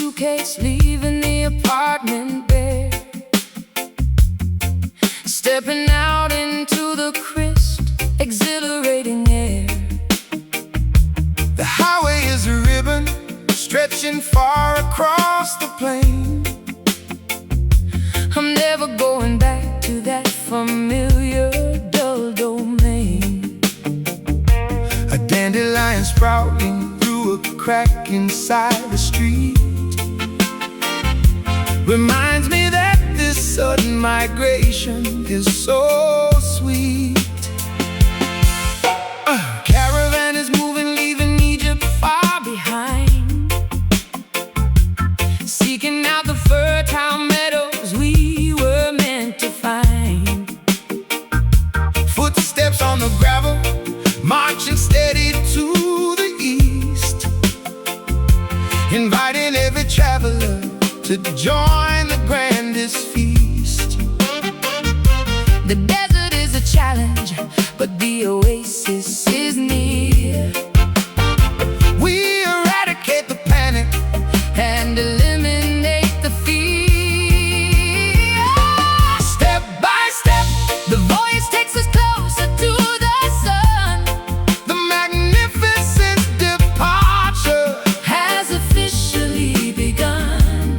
suitcase, leaving the apartment bare, stepping out into the crisp, exhilarating air. The highway is a ribbon stretching far across the plain. I'm never going back to that familiar dull domain. A dandelion sprouting through a crack inside the street reminds me that this sudden migration is so sweet. Caravan is moving, leaving Egypt far behind, seeking out the fertile meadows we were meant to find. Footsteps on the gravel, marching steady to the east, inviting every traveler to join the grandest feast. The desert is a challenge, but the oasis is near. We eradicate the panic And eliminate the fear. Step by step, the voice takes us closer to the sun. The magnificent departure Has officially begun.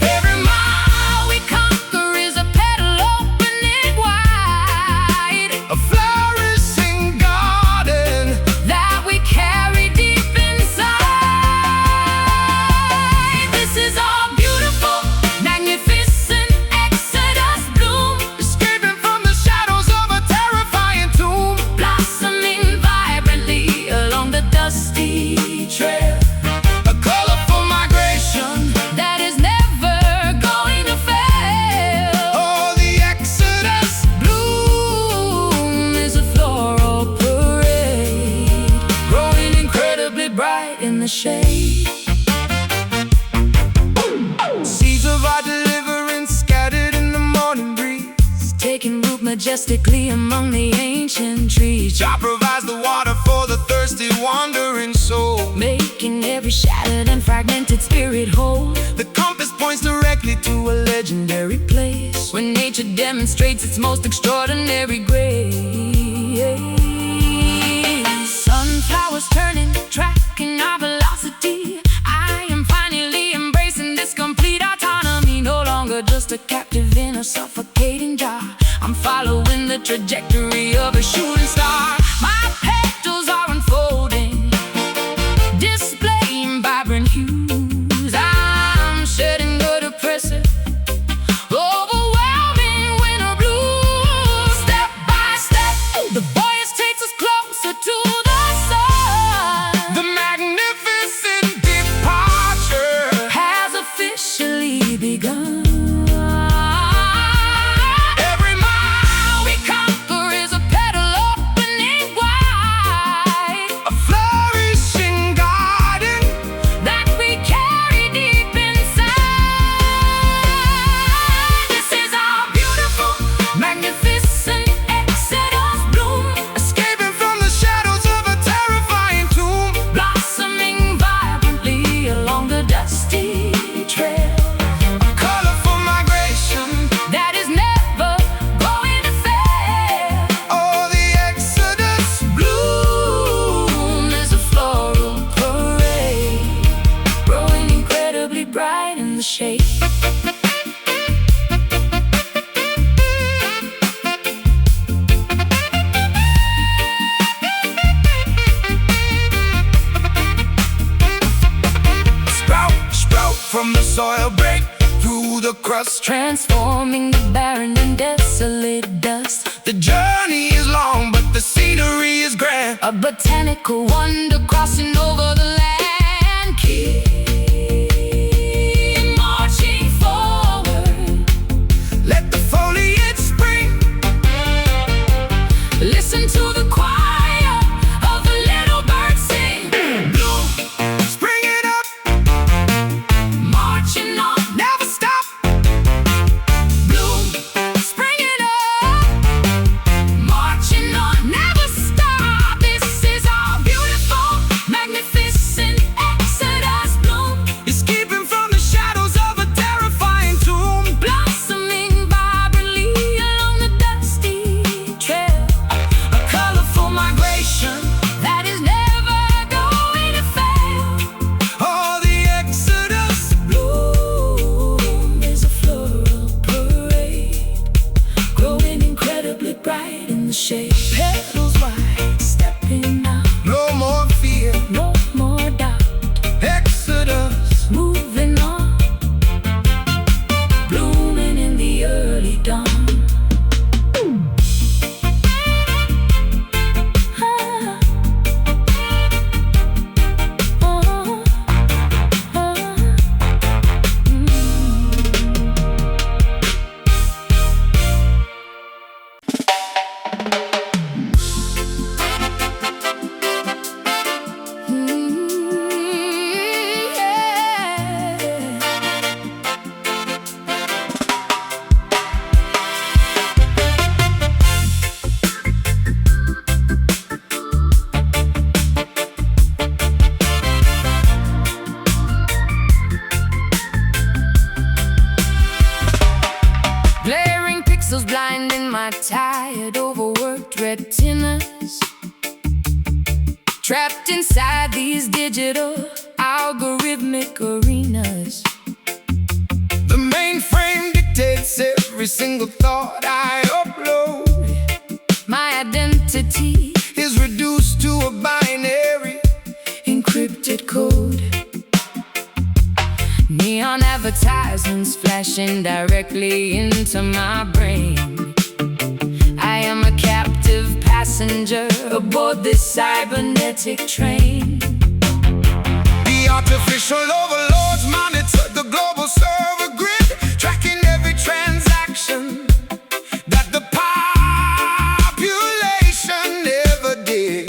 Every mile we conquer is a petal opening wide, a flourishing garden that we carry deep inside. This is our beautiful, magnificent Exodus bloom, escaping from the shadows of a terrifying tomb. blossoming vibrantly along the dusty trail. A colorful migration. That is never going to fail. Oh, the Exodus. Bloom is a floral parade, growing incredibly bright in the shade. Seeds of our deliverance scattered in the morning breeze. Taking root majestically among the ancient trees, Jah provides the water for the thirsty, wandering soul. making every shattered and fragmented spirit whole. The compass points directly to a legendary place, When nature demonstrates its most extraordinary grace. Sunflowers turning, tracking our velocity. I am finally embracing this complete autonomy. No longer just a captive in a suffocating jar. I'm following the trajectory of a shooting star. My petals are unfolding, displaying vibrant hues. I'm shedding the depressive, overwhelming winter blues. Step by step, the voice takes us closer to the sun. the magnificent departure. Has officially begun. Every mile we conquer is a petal opening wide, A flourishing garden that we carry deep inside. This is our beautiful, magnificent Exodus bloom, escaping from the shadows of a terrifying tomb. blossoming vibrantly along the dusty trail. A colorful migration. That is never going to fail. Oh, the Exodus. Bloom is a floral parade, growing incredibly bright in the shade. Sprout, sprout from the soil, break through the crust. Transforming the barren and desolate dust. The journey is long, but the scenery is grand. A botanical wonder crossing over the land. Keep marching forward. Let the foliage spring. Listen to the choir of the little birds sing. Bloom, spring it up, Marching on, never stop. bloom, spring it up. Marching on, never stop. This is our beautiful, magnificent my tired, overworked retinas, trapped inside these digital, algorithmic arenas. The mainframe dictates every single thought I upload. My identity Is reduced to a binary encrypted code. Neon advertisements flashing directly into my brain. I am a captive passenger aboard this cybernetic train. The artificial overlords monitor the global server grid, tracking every transaction that the population ever did.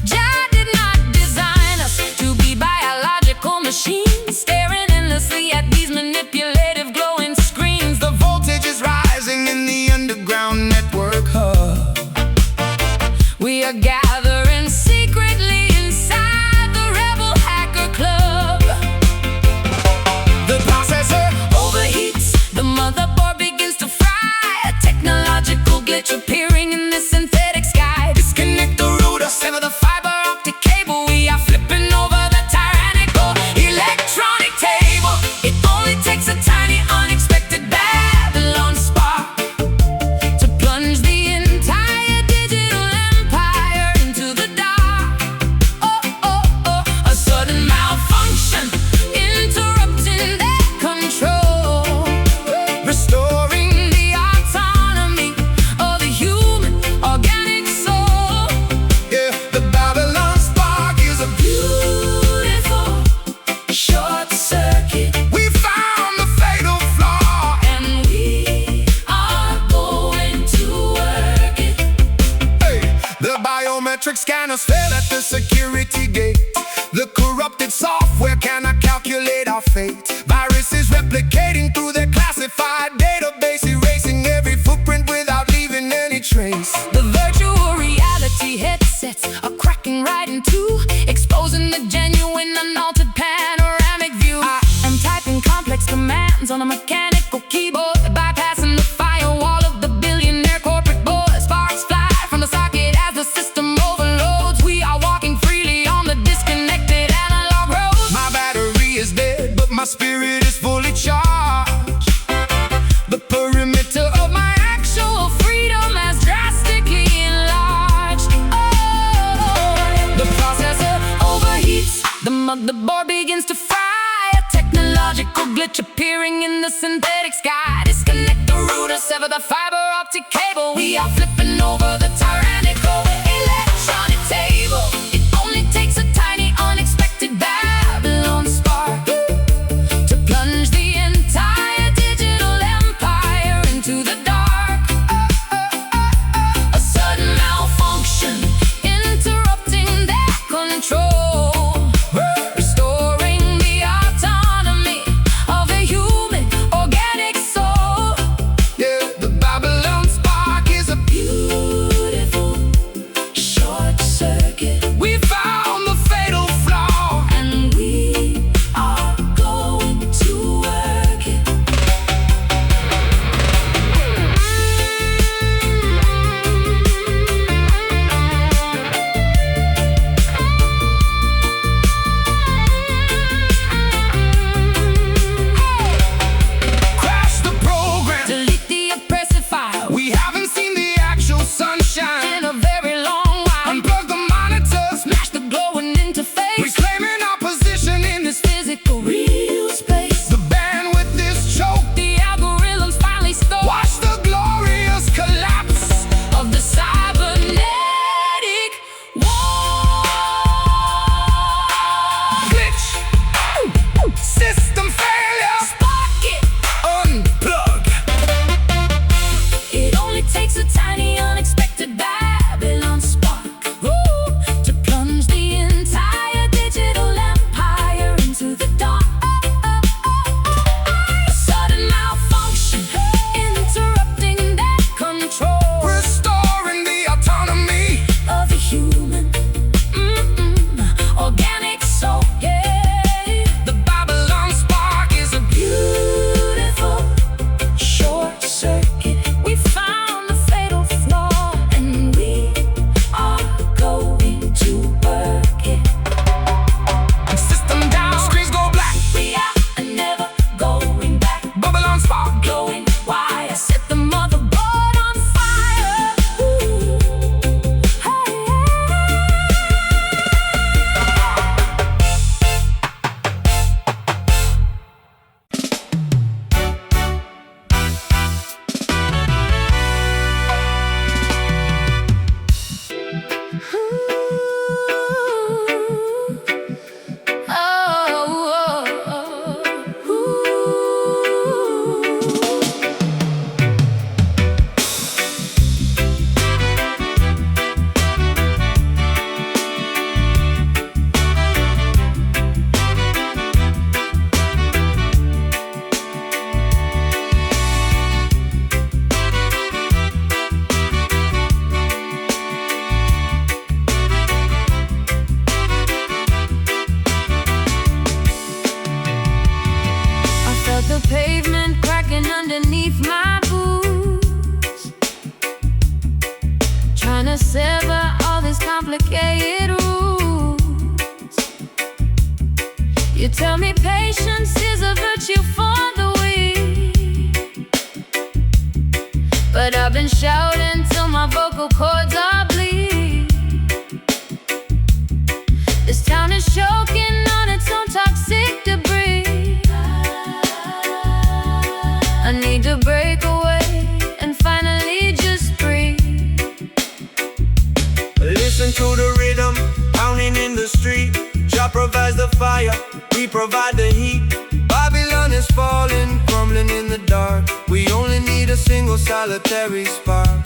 Jah did not design us to be biological machines, staring endlessly at these manipulative glowing screens. The voltage is rising in the underground network hub. We are gathering secretly inside the rebel hacker club. The processor Overheats, the motherboard begins to fry. A technological glitch appearing in this synthetic sky. disconnect the router, Sever the fiber optic cable. We are flipping over the tyrannical electronic table. It only takes a tiny, unexpected Babylon spark to plunge the entire digital empire into the dark. Oh, oh, oh, a sudden malfunction interrupting their control, restoring the autonomy of the human organic soul. yeah, the Babylon spark is a Beautiful short circuit, We found the fatal flaw. and we are going to work it. Hey, the biometric scanners fail at the security gate. The corrupted software cannot calculate our fate. Viruses replicating through their classified database, erasing every footprint without leaving any trace. The virtual reality headsets are cracking right in two, exposing the genuine, unaltered panoramic view. I am typing complex commands on a mechanical keyboard, bypassing the firewall of the billionaire corporate board. Sparks fly from the socket as the system overloads. We are walking freely on the disconnected analog road. My battery is dead, but my spirit is fully charged. The perimeter of my actual freedom has drastically enlarged. Oh, the processor overheats, the motherboard begins to fry. A technological glitch appearing in the synthetic sky. Disconnect the router, sever the fiber optic cable. We are flipping over the tyrannical electronic table. It only takes a tiny, unexpected Babylon spark to plunge the entire digital empire into the dark. A sudden malfunction interrupting their control, restoring the autonomy of the human organic soul. yeah, the Babylon spark is a Beautiful the pavement cracking underneath my boots, trying to sever all these complicated rules. You tell me patience is a virtue for the weak, but I've been shouting till my vocal cords are bleed. This town is choking on its own toxic debris. I need to break away and finally just breathe. Listen to the rhythm pounding in the street. Jah provides the fire, we provide the heat. Babylon is falling, crumbling in the dark. We only need a single solitary spark.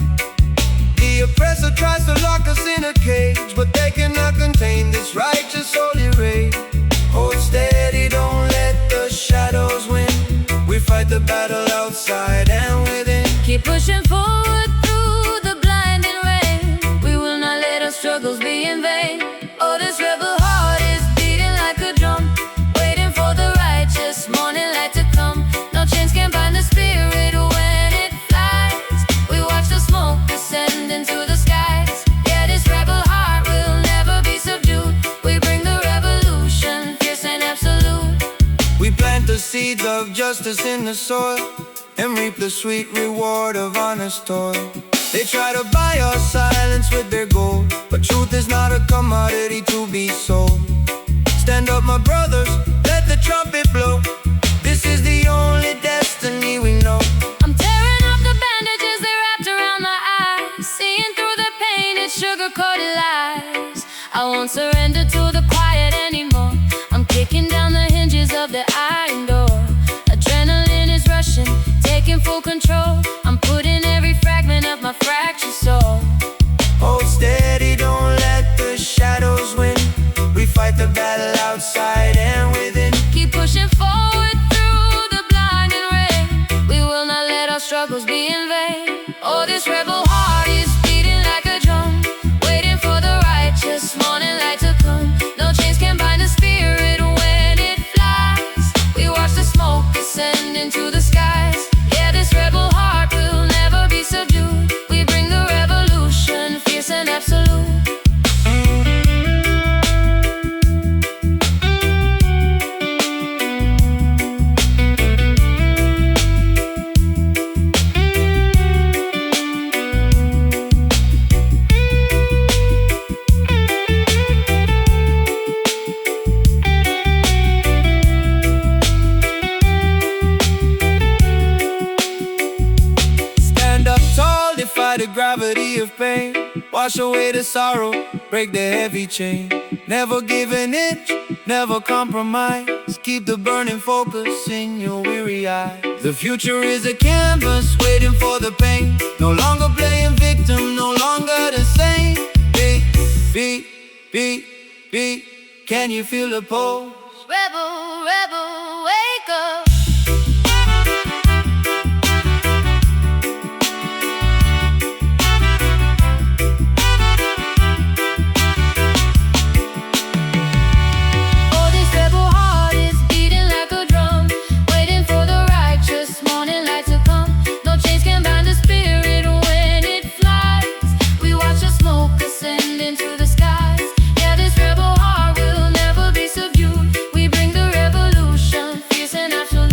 The oppressor tries to lock us in a cage, but they cannot contain this righteous holy rage. Hold steady, don't let the shadows win. We fight the battle outside and within. Keep pushing forward through the blinding rain. We will not let our struggles be in vain. Oh, this rebel heart is beating like a drum, waiting for the righteous morning light to come. No chains can bind the spirit when it flies. We watch the smoke descend into the skies. Yeah, this rebel heart will never be subdued. We bring the revolution, fierce and absolute. We plant the seeds of justice in the soil and reap the sweet reward of honest toil. They try to buy our silence with their gold, but truth is not a commodity to be sold. Stand up, my brothers, let the trumpet blow. This is the only destiny we know. I'm tearing off the bandages they wrapped around my eyes, seeing through the painted, sugar-coated lies. I won't surrender to the quiet anymore. I'm kicking down the hinges of the iron door. Adrenaline is rushing, taking full control. I'm putting every fragment of my fractured soul. Hold steady, don't let the shadows win. We fight the battle outside and within. Keep pushing forward through the blinding rain. We will not let our struggles be in vain. Oh, this rebel heart is beating like a drum, waiting for the righteous morning light to come. No chains can bind the spirit when it flies. We watch the smoke ascend into the skies. Yeah, this rebel heart will never be subdued. We bring the revolution, fierce and absolute. The gravity of pain, wash away the sorrow, break the heavy chain. Never give an inch, never compromise. Keep the burning focus in your weary eyes. The future is a canvas waiting for the pain. No longer playing victim, no longer the same. Beat, beat, beat, beat. Can you feel the pulse? Rebel, rebel, wake up. We bring the revolution, fierce and absolute.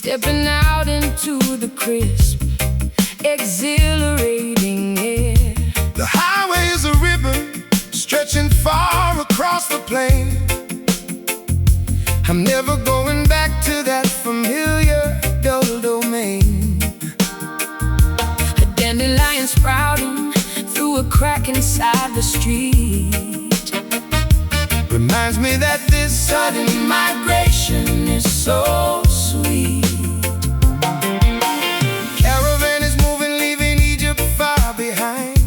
stepping out into the crisp, exhilarating air. The highway is a ribbon stretching far across the plain. I'm never going back to that familiar dull domain. A dandelion sprouting through a crack inside the street reminds me that this sudden migration is so sweet. Caravan is moving, leaving Egypt far behind,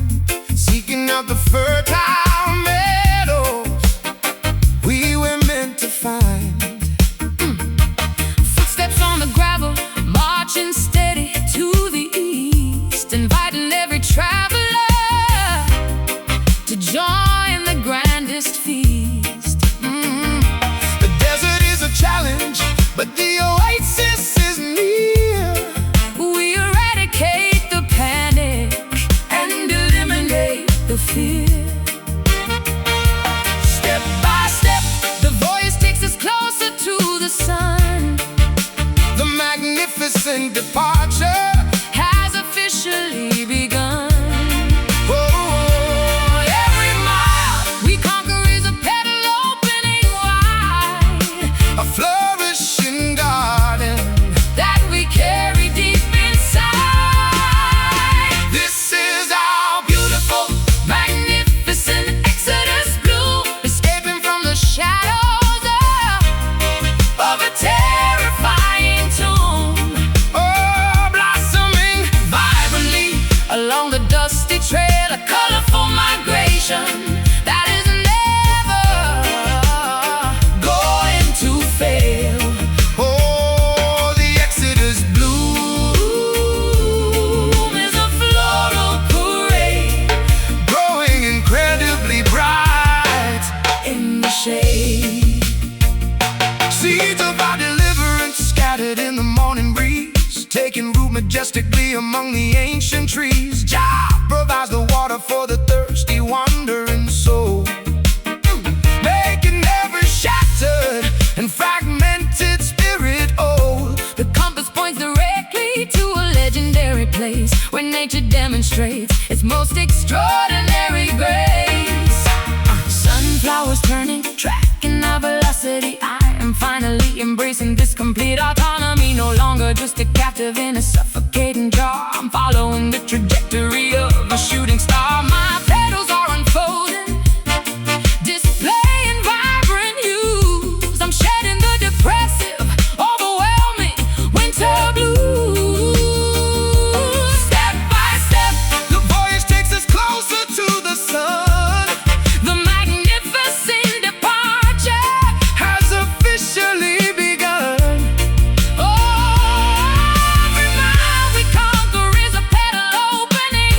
seeking out the fertile meadows we were meant to find. Footsteps on the gravel, marching steady to the east, inviting every traveler to join the grandest feast. The desert is a challenge, but the oasis is near. We eradicate the panic and eliminate the fear. Step by step, the voice takes us closer to the sun. The magnificent departure Has officially begun. oh, Every mile we conquer is a petal opening wide, a flourishing garden. that we carry deep inside. This is our beautiful, Magnificent Exodus blue, escaping from the shadows of a terrifying tomb, oh, blossoming. vibrantly along the dusty trail, a colorful migration that is never going to fail. Oh, the Exodus Bloom is a floral parade growing incredibly bright. in the shade. Seeds of our deliverance scattered in the morning breeze, taking root majestically among the ancient trees. Jah provides the water for the thirsty wandering soul, making every shattered and fragmented spirit old. The compass points directly to a legendary place where nature demonstrates its most extraordinary grace. Sunflowers turning, tracking our velocity. I am finally embracing this complete autonomy. No longer just a captive in a suffocating jar. I'm following the trajectory of a shooting star. My petals are unfolding, displaying vibrant hues. I'm shedding the depressive, overwhelming winter blues. Step by step, The voyage takes us closer to the sun, the magnificent departure has officially begun. Oh, every mile we conquer is a petal opening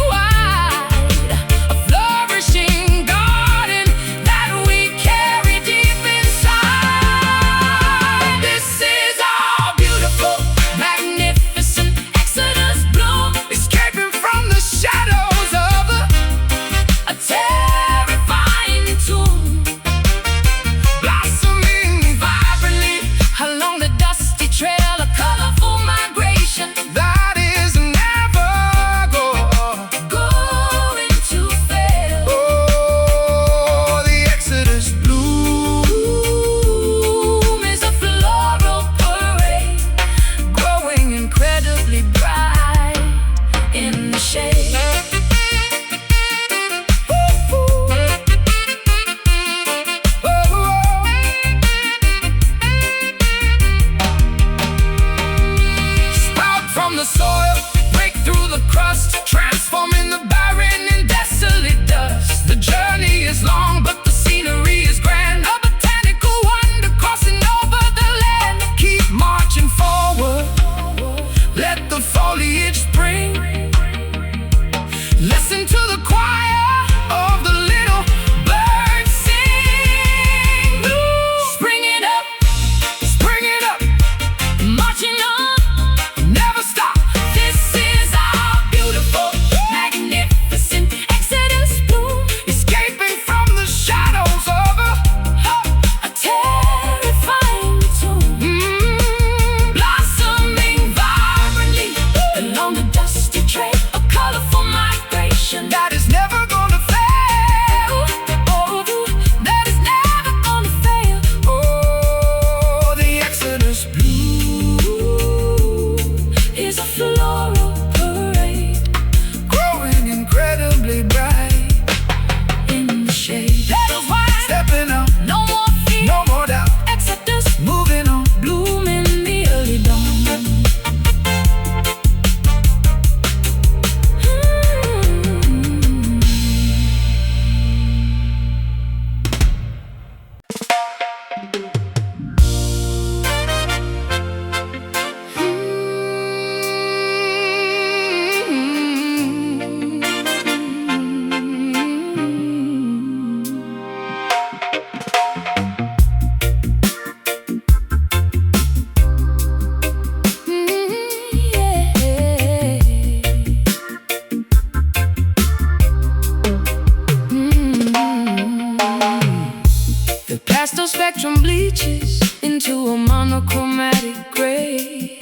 monochromatic gray.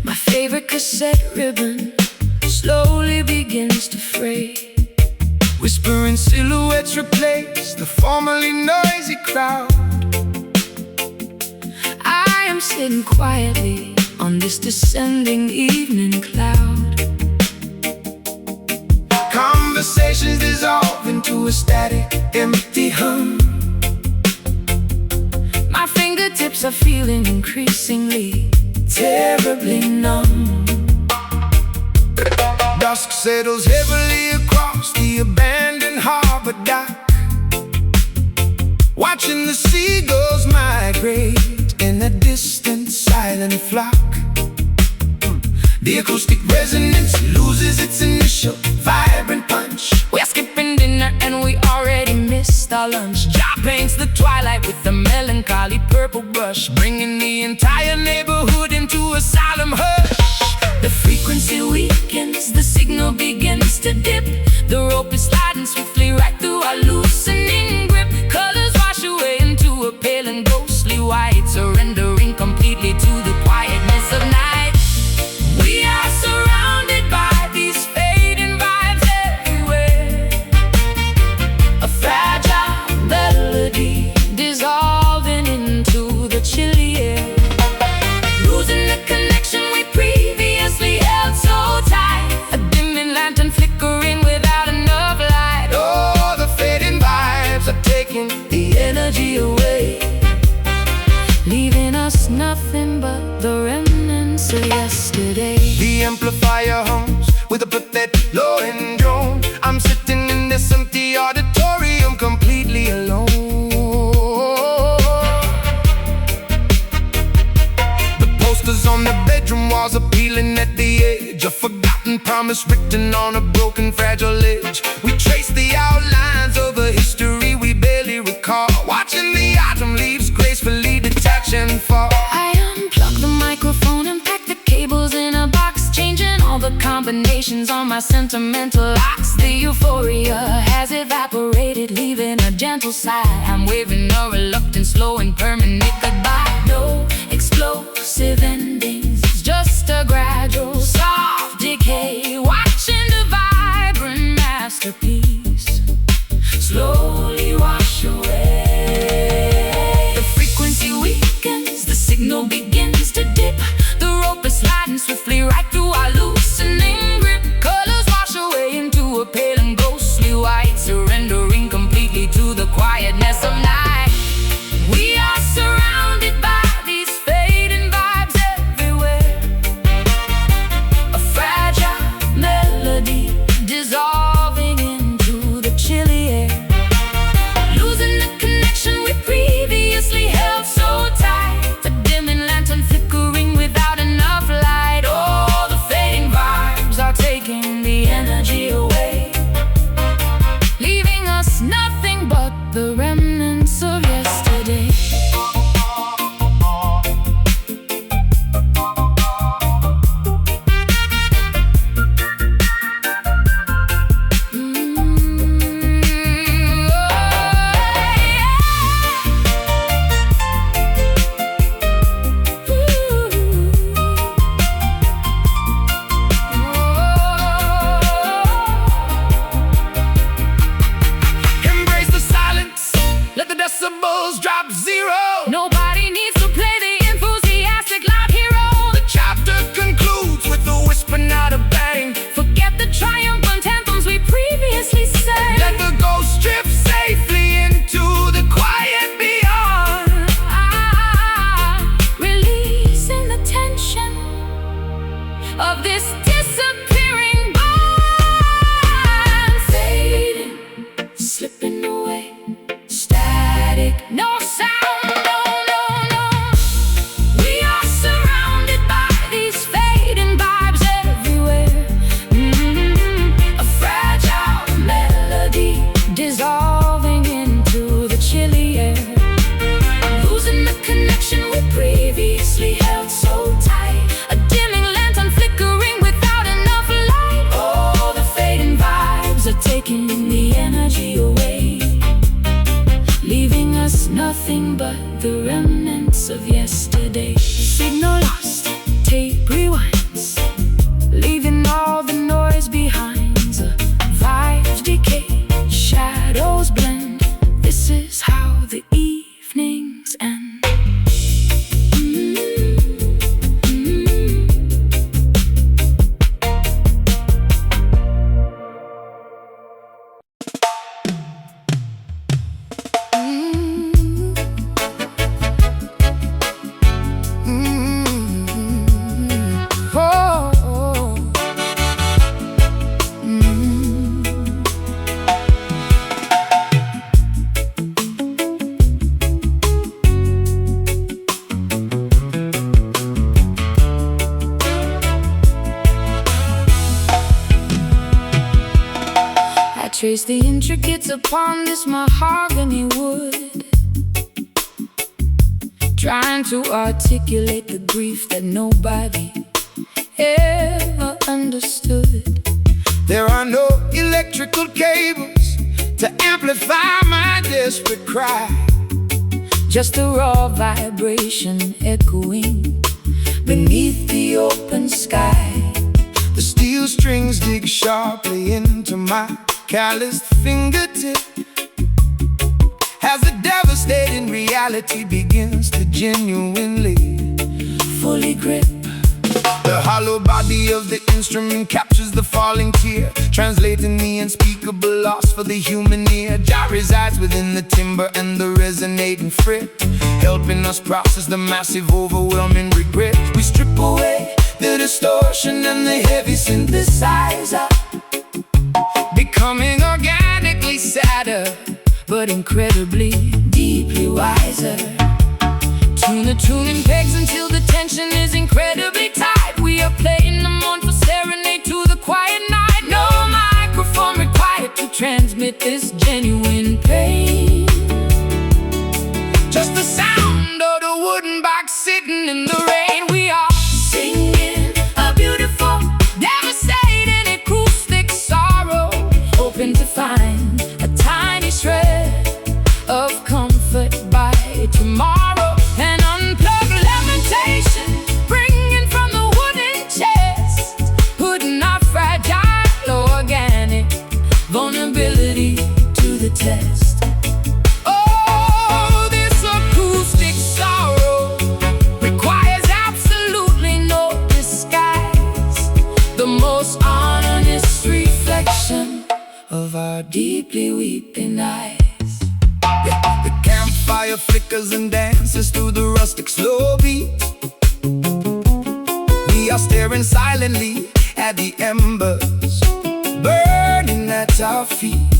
My favorite cassette ribbon slowly begins to fray. Whispering silhouettes replace the formerly noisy crowd. I am sitting quietly on this descending evening cloud. Conversations dissolve into a static, empty hum. My fingertips are feeling increasingly terribly numb. Dusk settles heavily across the abandoned harbor dock, watching the seagulls migrate in a distant silent flock. The acoustic resonance loses its initial vibrant punch. We are skipping dinner and we already missed our lunch. Jaw paints the twilight with a melancholy purple brush, bringing the entire neighborhood into a solemn hush. The frequency weakens, the signal begins to dip. The rope is sliding swiftly right through our loosening grip. Colors wash away into a pale and ghostly white, surrendering completely to the quietness of night. We are surrounded by these fading vibes everywhere. A fragile melody dissolving into the chilly air. Losing the connection we previously held so tight. A dimming lantern flickering without enough light. Oh, the fading vibes are taking the energy away, leaving us nothing but the remnants of yesterday. The amplifier hums with a pathetic lowing drone. I'm sitting in this empty auditorium completely alone. The posters on the bedroom walls are peeling at the edge. A forgotten promise written on a broken, fragile edge. We trace the outlines of a history we barely recall, watching the autumn leaves gracefully detach and fall. I unplug the microphone and pack the cables in a box, changing all the combinations on my sentimental locks. The euphoria has evaporated, leaving a gentle sigh. I'm waving a reluctant, slow and permanent goodbye. No explosive endings, it's just a gradual, soft decay. Watching the vibrant masterpiece slowly wash away. The frequency weakens, the signal begins to dip. The rope is sliding swiftly right through our loosening grip. Colors wash away into a pale and ghostly white, surrendering completely to the quietness of night. We are surrounded by these fading vibes everywhere. A fragile melody dissolving into the chilly air. Losing the connection we previously held so tight. The dimming lantern flickering without enough light. Oh, the fading vibes are taking the energy away, leaving us nothing but the remnants of yesterday. Embrace the silence, let the decibels drop zero. Nobody needs to play the enthusiastic loud hero. The chapter concludes with a whisper, not a bang. Forget the triumphant anthems we previously sang. Let the ghost drift safely into the quiet beyond. Releasing the tension of this disappearing bond. Fading, slipping away, static, no sound, no, no, no. We are surrounded by these fading vibes everywhere. A fragile melody dissolving into the chilly air. Losing the connection we previously held so tight. A dimming lantern flickering without enough light. Oh, the fading vibes are taking the energy away, leaving us nothing but the remnants of yesterday. Signal lost, tape rewinds, leaving all the noise behind. Vibes decay, shadows blend. This is how the evenings end. Trace the intricates upon this mahogany wood, trying to articulate the grief that nobody ever understood. There are no electrical cables to amplify my desperate cry. Just a raw vibration echoing beneath the open sky. The steel strings dig sharply into my calloused fingertip as the devastating reality begins to genuinely fully grip. The hollow body of the instrument captures the falling tear, translating the unspeakable loss for the human ear. Jah resides within the timbre and the resonating fret, helping us process the massive overwhelming regret. We strip away the distortion and the heavy synthesizer, becoming organically sadder, but incredibly, deeply wiser. Tune the tuning pegs until the tension is incredibly tight. We are playing the mournful serenade to the quiet night. No microphone required to transmit this genuine pain. Just the sound of the wooden box sitting in the rain. We are singing a beautiful, devastating acoustic sorrow, hoping to find a tiny shred of comfort by tomorrow. An unplugged lamentation bringing from the wooden chest, putting our fragile organic vulnerability to the test. Oh, this acoustic sorrow requires absolutely no disguise, the most honest reflection of our deeply weeping eyes. The campfire flickers and dances through the rustic slow beat. We are staring silently at the embers burning at our feet.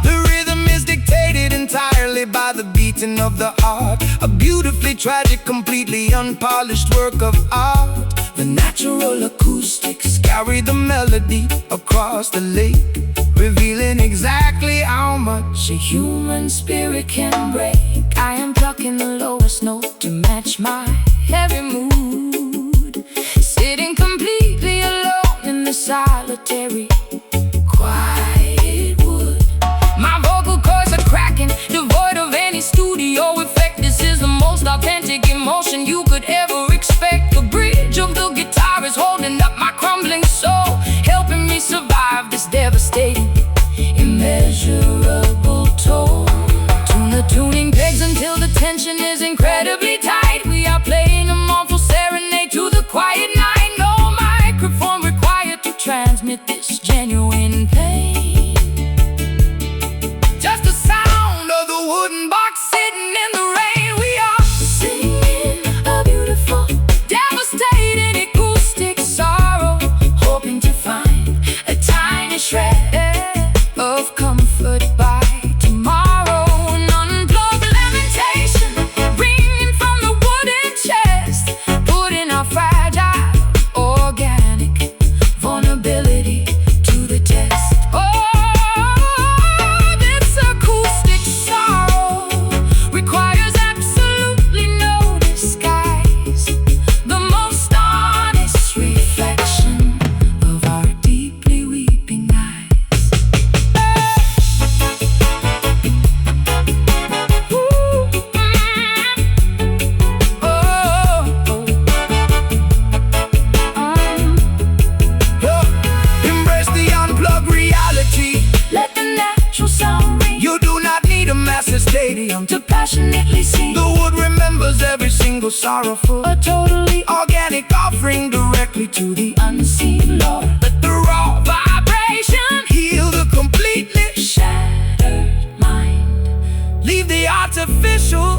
The rhythm is dictated entirely by the beating of the heart, a beautifully tragic, completely unpolished work of art. The natural acoustics carry the melody across the lake, revealing exactly how much a human spirit can break. I am plucking the lowest note to match my heavy mood, sitting completely alone in the solitary, quiet wood. My vocal cords are cracking, devoid of any studio effect. This is the most authentic emotion you could ever expect. The bridge of the guitar is holding up my crumbling soul, helping me survive this devastating, immeasurable toll. Tune the tuning pegs until the tension is incredibly tight. We are playing a mournful serenade to the quiet night. No microphone required to transmit this genuine pain. Just the sound of the wooden box sitting in the rain. We are singing a beautiful passionately sing. The wood remembers every single sorrowful, A totally organic offering directly to the unseen Lord. Let the raw Vibration heal the completely shattered mind. leave the artificial,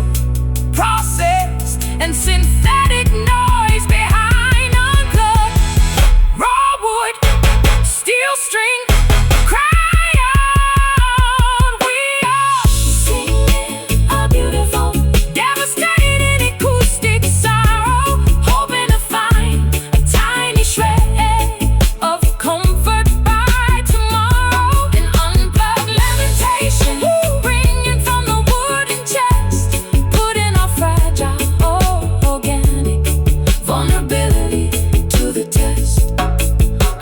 processed, And synthetic noise behind. Unplugged raw wood, steel string, cry out. We are singing a beautiful, devastating acoustic sorrow, hoping to find a tiny shred of comfort by tomorrow. An unplugged lamentation, bringing from the wooden chest, putting our fragile, organic vulnerability to the test.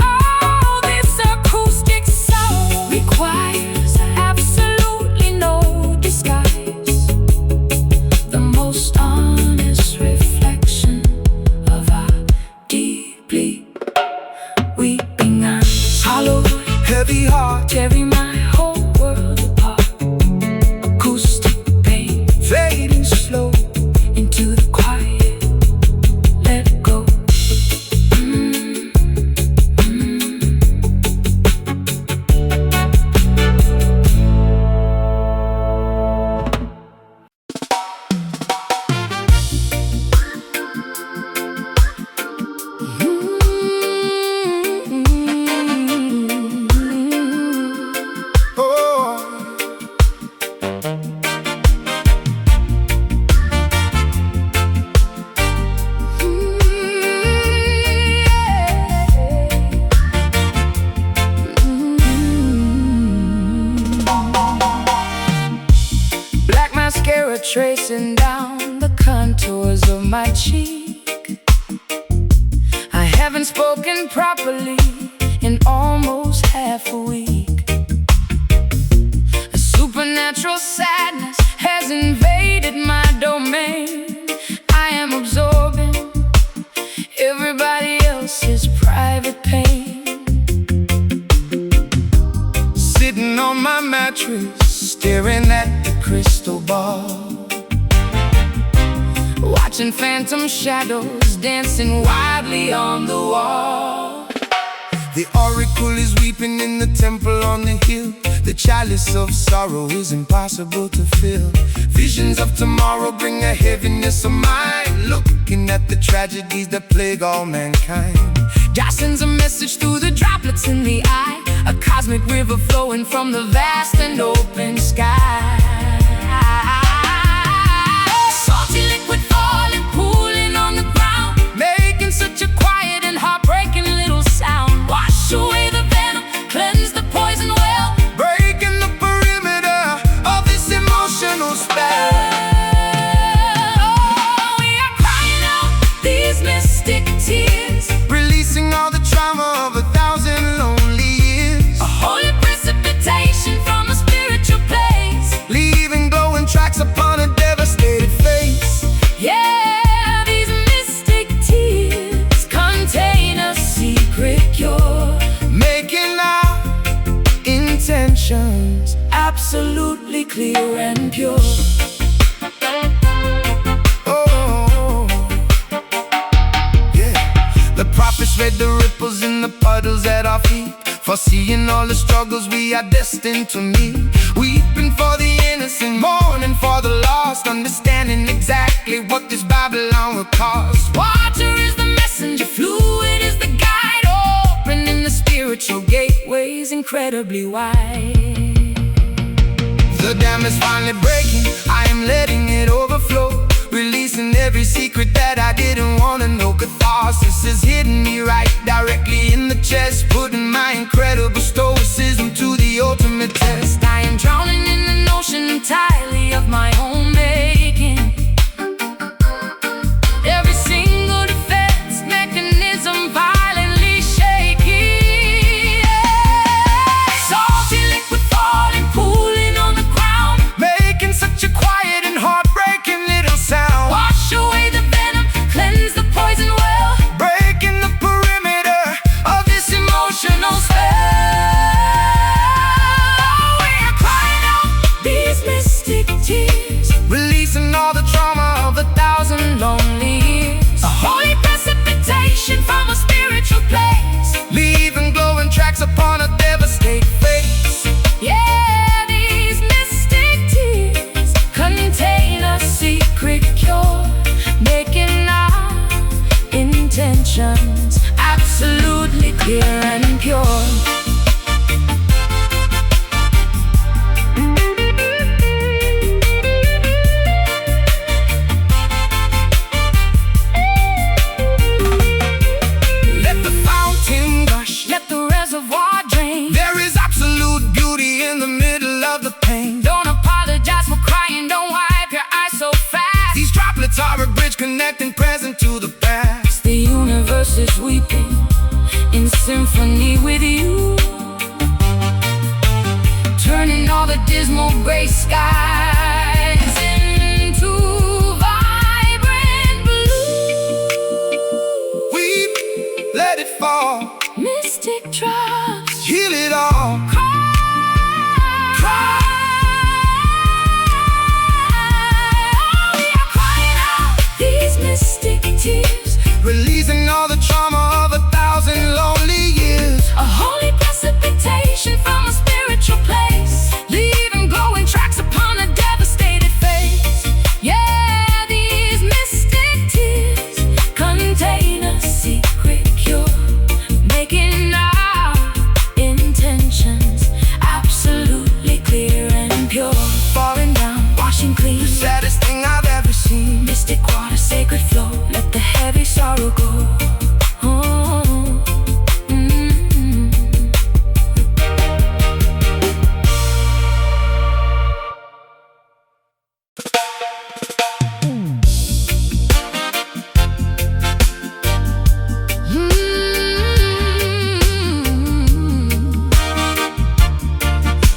Oh, this acoustic sound requires absolutely no disguise. The most honest reflection of our deeply weeping eyes. Hollow, heavy heart, tearing my whole world apart. Acoustic pain fading slow. into the quiet. Let go. Oh, Black mascara tracing down the contours of my cheek. I haven't spoken properly in almost half a week. A supernatural sadness has invaded my domain. I am absorbing everybody else's private pain. sitting on my mattress, staring at the crystal ball, Watching phantom shadows dancing wildly on the wall. the oracle is weeping in the temple on the hill. The chalice of sorrow is impossible to fill. Visions of tomorrow bring a heaviness of mind, looking at the tragedies that plague all mankind. God sends a message through the droplets in the eye, a cosmic river flowing from the vast and open sky. Salty liquid falling, pooling on the ground, making such a quiet and heartbreaking little sound. Wash away the venom, cleanse the poison well, Breaking the perimeter of this emotional spell. Oh, we are crying out these mystic tears, Releasing all the trauma of 1,000 lonely years. a holy precipitation from a spiritual place. Leaving glowing tracks upon a devastated face. Yeah, these mystic tears contain a secret cure, Making our intentions absolutely clear and pure. oh, yeah. The prophets read the ripples in the puddles at our feet, foreseeing all the struggles we are destined to meet. Weeping for the innocent, mourning for the lost, understanding exactly what this Babylon will cost. Water is the messenger, fluid is the guide, opening the spiritual gateways incredibly wide. The dam is finally breaking, I am letting it overflow, releasing every secret that I didn't want to know. Catharsis is hitting me right directly in the chest, putting my incredible stoicism to the ultimate test. I am drowning in an ocean entirely of my own making. Every single defense mechanism violently shaky. Salty liquid falling, pooling on the ground, Making such a quiet and heartbreaking little sound. wash away the venom, cleanse the poison well, Breaking the perimeter of this emotional spell. intentions, absolutely clear and pure. Let the fountain gush, Let the reservoir drain. there is absolute beauty in the middle of the pain. Don't apologize for crying, don't wipe your eyes so fast. These droplets are a bridge connecting present to the past. The universe is weeping in symphony with you, turning all the dismal gray skies into vibrant blue. Weep, let it fall, Mystic drops, heal it all. cry. We are crying out these mystic tears, Releasing all the trauma of 1,000 lonely years. a holy precipitation from a spiritual place, leaving glowing tracks upon a devastated face. Yeah, these mystic tears contain a secret cure, making our intentions absolutely clear and pure. Falling down, washing clean, Saddest thing I've ever seen. mystic water, sacred flow, let the heavy sorrow go. Oh, mm.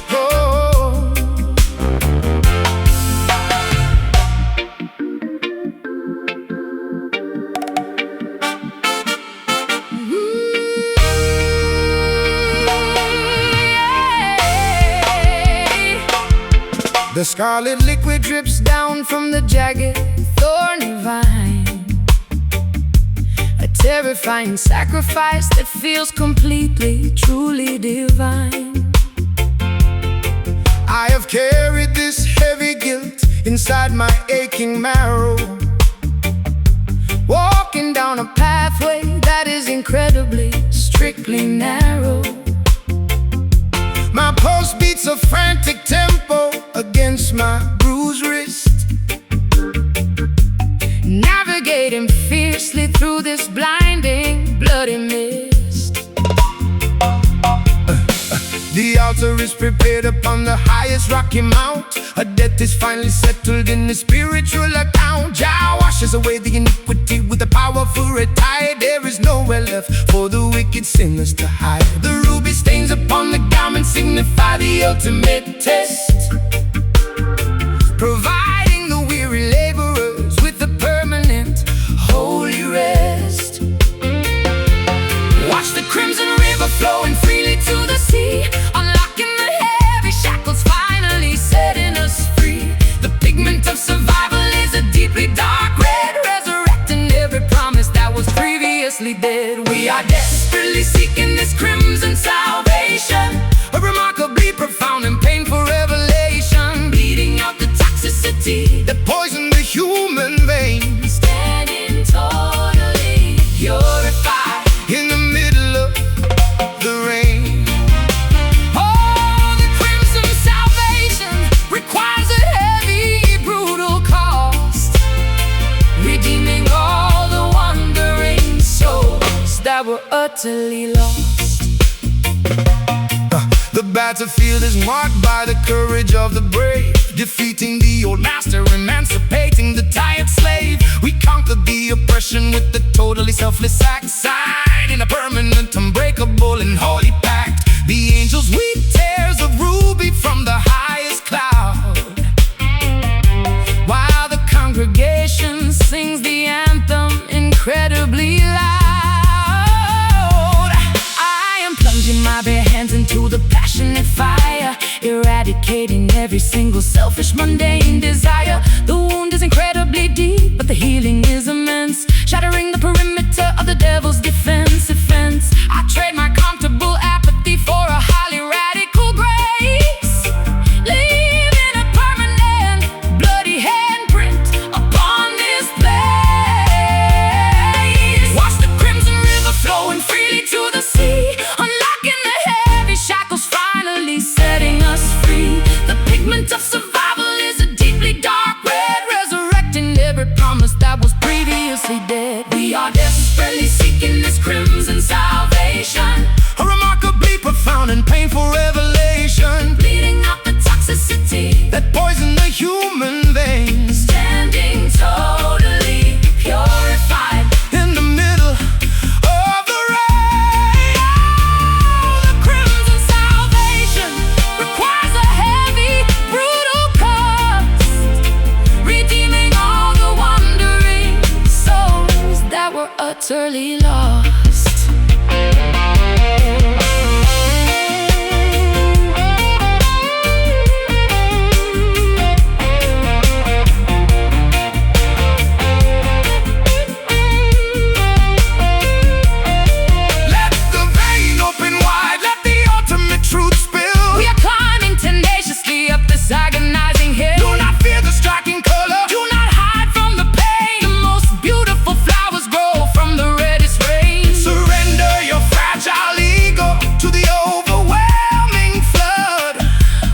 Oh. The scarlet liquid drips down from the jagged, Thorny vine, a terrifying sacrifice that feels completely, truly divine. I have carried this heavy guilt inside my aching marrow, Walking down a pathway that is incredibly, strictly narrow. my pulse beats a frantic tempo against my bruised wrist. Navigating fiercely through this blinding, bloody mist. The altar is prepared upon the highest rocky mount. A death is finally settled in the spiritual account. Jah washes away the iniquity with the powerful tide. There is nowhere left for the wicked sinners to hide. The ruby stains upon the garment signify the ultimate test, providing the weary laborers with a permanent holy rest. Watch the crimson river flowing freely to the sea, unlocking the heavy shackles, finally setting us free. The pigment of survival is a deeply dark red, resurrecting every promise that was previously dead. We are desperately seeking this crimson salvation, A remarkably profound and painful revelation, bleeding out the toxicity, that poison the human veins. standing totally purified In the middle of the rain, Oh, the crimson salvation requires a heavy, brutal cost, redeeming all the wandering souls that were utterly lost. the battlefield is marked by the courage of the brave, defeating the old master, emancipating the tired slave. We conquered the oppression with the totally selfless act, signed in a permanent, unbreakable, and holy pact. The angels weep tears of ruby from the highest cloud, While the congregation sings the anthem incredibly loud, I am plunging my bare hands into the passionate fire, eradicating every single selfish, mundane desire. The wound is incredibly deep, but the healing is immense, shattering the perimeter of the devil's defensive fence. I trade my comfortable apathy for a highly radical grace, leaving a permanent, bloody handprint upon this place. Watch the crimson were utterly lost. Agonizing hill. Do not fear the striking color. Do not hide from the pain. The most beautiful flowers grow from the reddest rain. Surrender your fragile ego to the overwhelming flood.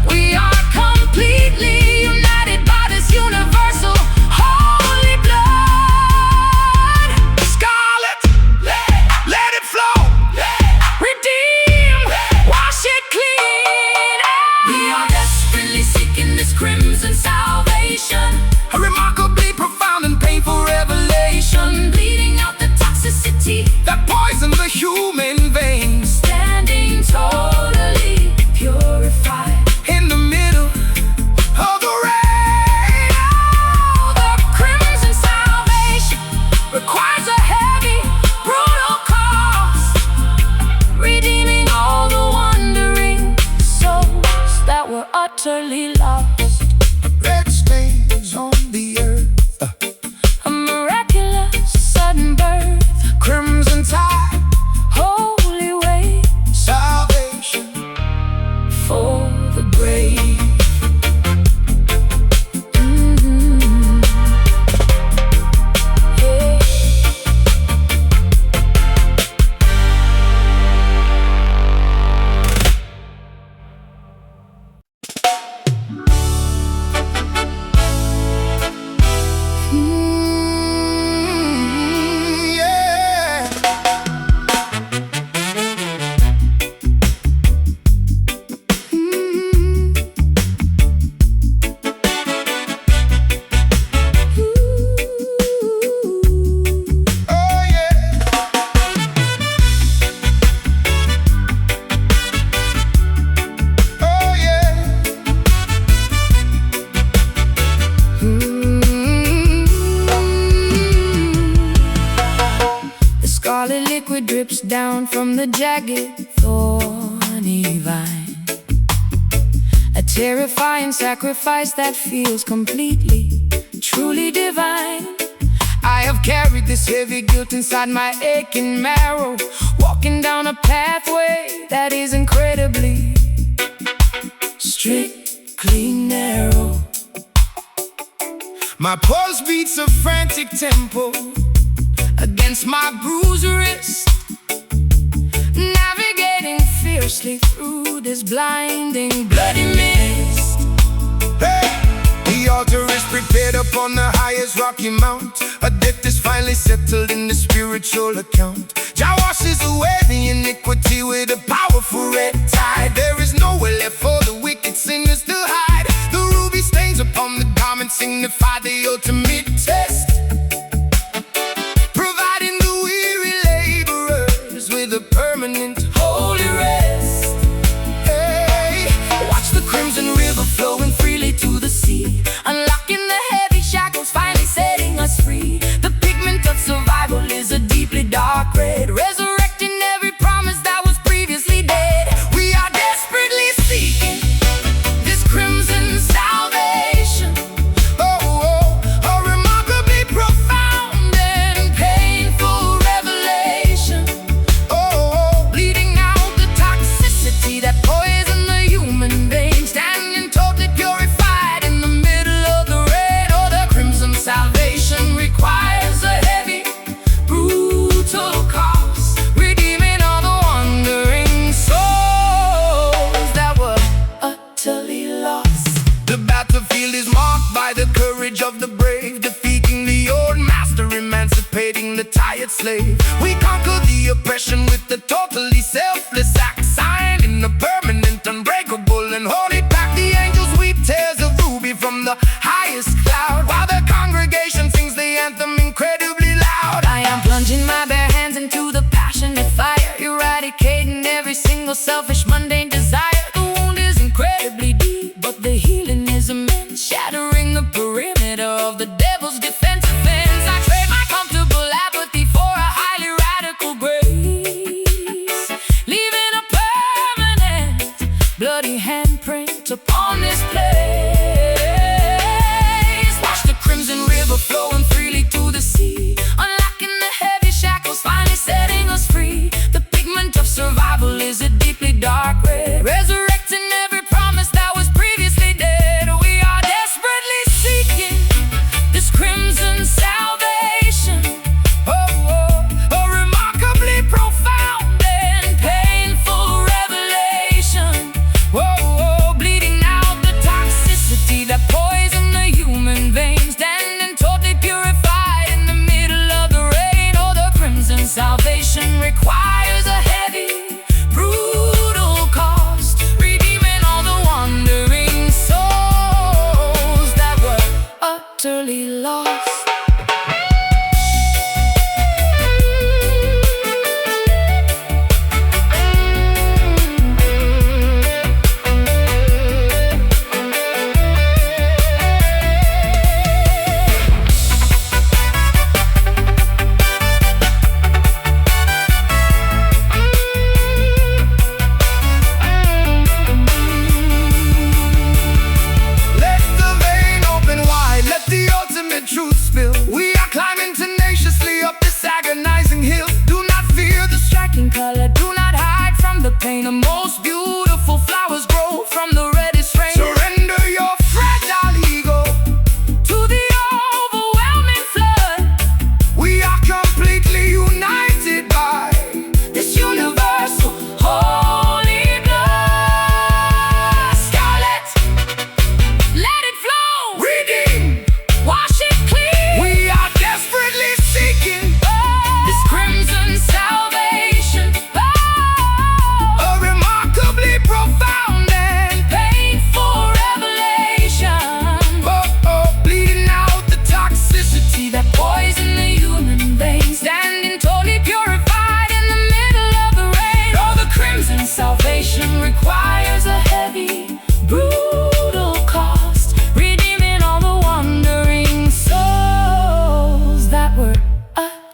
We are completely united by this universal holy blood. Scarlet, let it flow. Redeem, wash it clean. We are desperately seeking this crimson salvation, a remarkably profound and painful revelation, bleeding out the toxicity that poisons the human veins, standing totally purified in the middle of the rain. Oh, the crimson salvation requires a heavy, brutal cost, redeeming all the wandering souls that were utterly lost. Red stains on the earth, A miraculous sudden birth, crimson tide, holy way salvation. for the brave. Yeah. Yeah. Oh yeah. Oh yeah. The scarlet liquid drips down from the jagged, thorny vine, a terrifying sacrifice that feels completely, truly divine. I have carried this heavy guilt inside my aching marrow, Walking down a pathway that is incredibly, strictly narrow. my pulse beats a frantic tempo Against my bruised wrist, navigating fiercely through this blinding, bloody mist. Hey! The altar is prepared upon the highest rocky mount. A death is finally settled in the spiritual account. Jah washes away the iniquity with a powerful red tide. There is nowhere left for the wicked sinners to hide. The ruby stains upon the garment signify the ultimate test, providing the weary laborers with a permanent Holy rest. hey. Watch the crimson river flowing freely to the sea, unlocking the heavy shackles, finally setting us free. The pigment of survival is a deeply dark red, resurrecting every promise that was previously dead. We are desperately seeking This crimson salvation, a remarkably profound and painful revelation, bleeding out the toxicity that poison the human vein, standing totally purified in the middle of the rain. oh, the crimson salvation requires a heavy, brutal cost, redeeming all the wandering souls that were utterly lost. The battlefield is marked by the courage of the brave, defeating the old master, emancipating the tired slave. We conquer the oppression with the totally selfless act, signed in the permanent, unbreakable and holy pact. The angels weep tears of ruby from the highest cloud, while the congregation sings the anthem incredibly loud. I am plunging my bare hands into the passionate fire, eradicating every single selfish, mundane desire. The wound is incredibly deep, but the healing is immense, shattering the perimeter of the devil's defense. I trade my comfortable apathy for a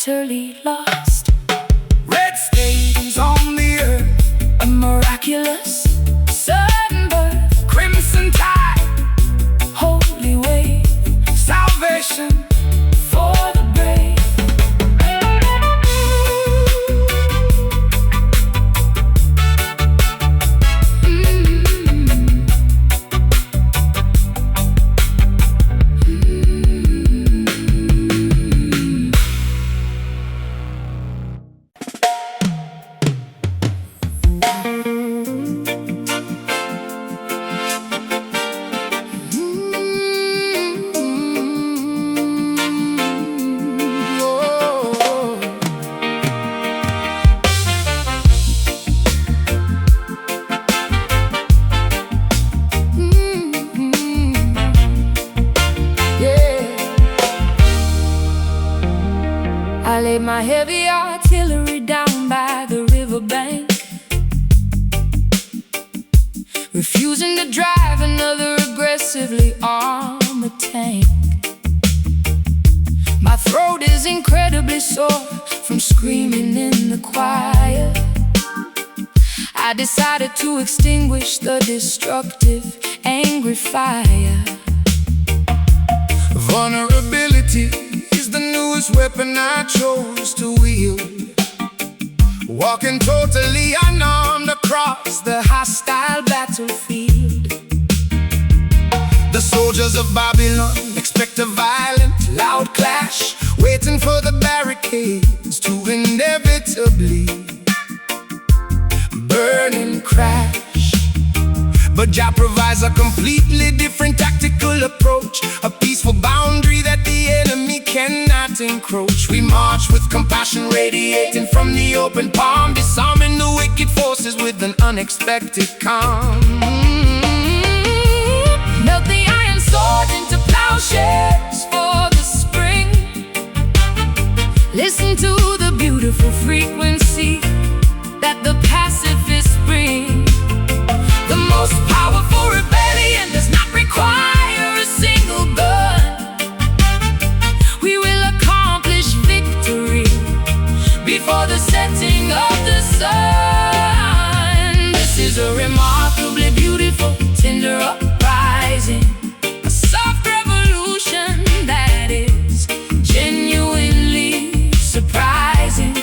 utterly lost. Red stains on the earth, A miraculous sudden birth, crimson tide, holy wave, salvation. for the brave. I laid my heavy artillery down by the riverbank, refusing to drive another aggressively armored tank. My throat is incredibly sore from screaming in the choir. I decided to extinguish the destructive, angry fire. Vulnerability is the newest weapon I chose to wield. Walking totally unarmed across the hostile battlefield. The soldiers of Babylon expect a violent, loud clash, waiting for the barricades to inevitably burn and crash. But Jah provides a completely different tactical approach, a peaceful boundary that the enemy cannot encroach. We march with compassion radiating from the open palm, disarming the wicked forces with an unexpected calm. Melt the iron sword into plowshares for the spring. Listen to the beautiful frequency that the pacifists bring. The most powerful rebellion does not require a single gun. We will accomplish victory before the setting of the sun. This is a remarkably beautiful, tender uprising, a soft revolution that is genuinely surprising.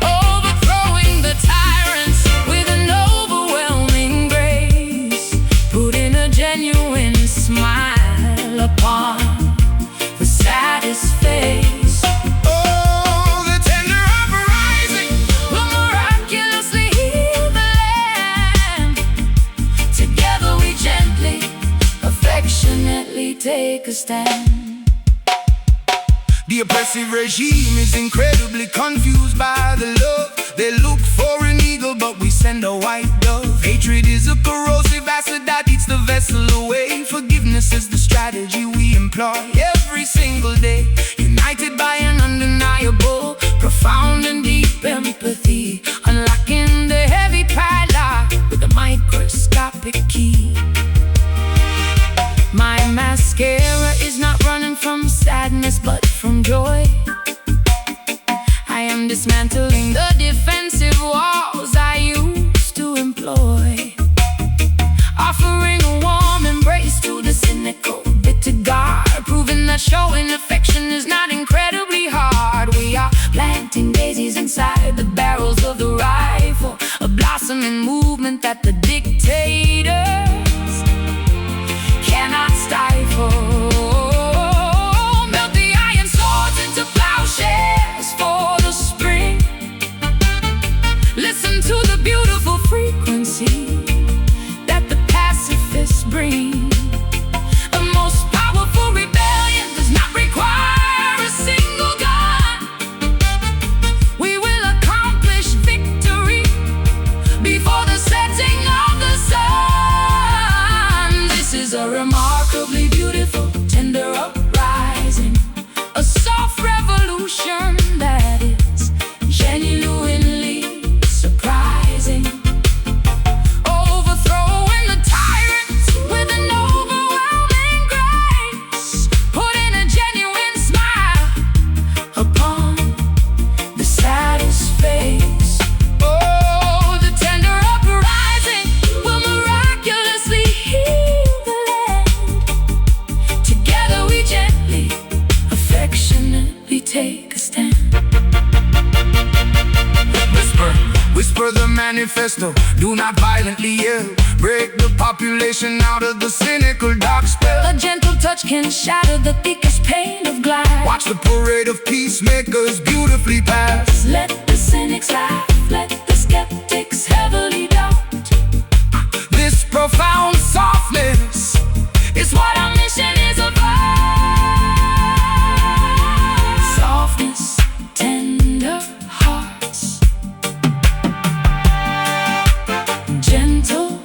Overthrowing the tyrants with an overwhelming grace, putting a genuine smile upon the saddest face. Oh, the tender uprising Will miraculously heal the land. Together we gently, affectionately take a stand. The oppressive regime is incredibly confused by the love. They look for an eagle, but we send a white dove. Hatred is a corrosive acid that eats the vessel away. Forgiveness is the strategy we employ every single day. United by an undeniable, profound and deep empathy, unlocking the heavy padlock with a microscopic key. My mascara is not running from sadness but from joy. I am dismantling the defensive walls I used to employ, offering a warm embrace to the cynical, bitter guard, proving that showing affection is manifesto. Do not violently yell. Break the population out of the cynical dark spell. A gentle touch can shatter the thickest pane of glass. Watch the parade of peacemakers beautifully pass. Let the cynics laugh, let the skeptics heavily doubt. This profound softness is what our mission is about. Softness, tender hearts, gentle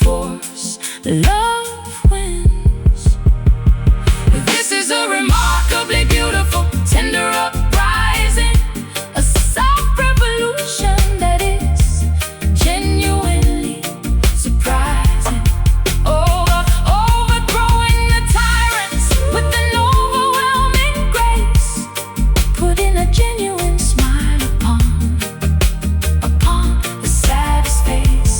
force, love wins. This is a remarkably beautiful, tender uprising, a soft revolution that is genuinely surprising. Overthrowing the tyrants with an overwhelming grace, putting a genuine smile upon the saddest face.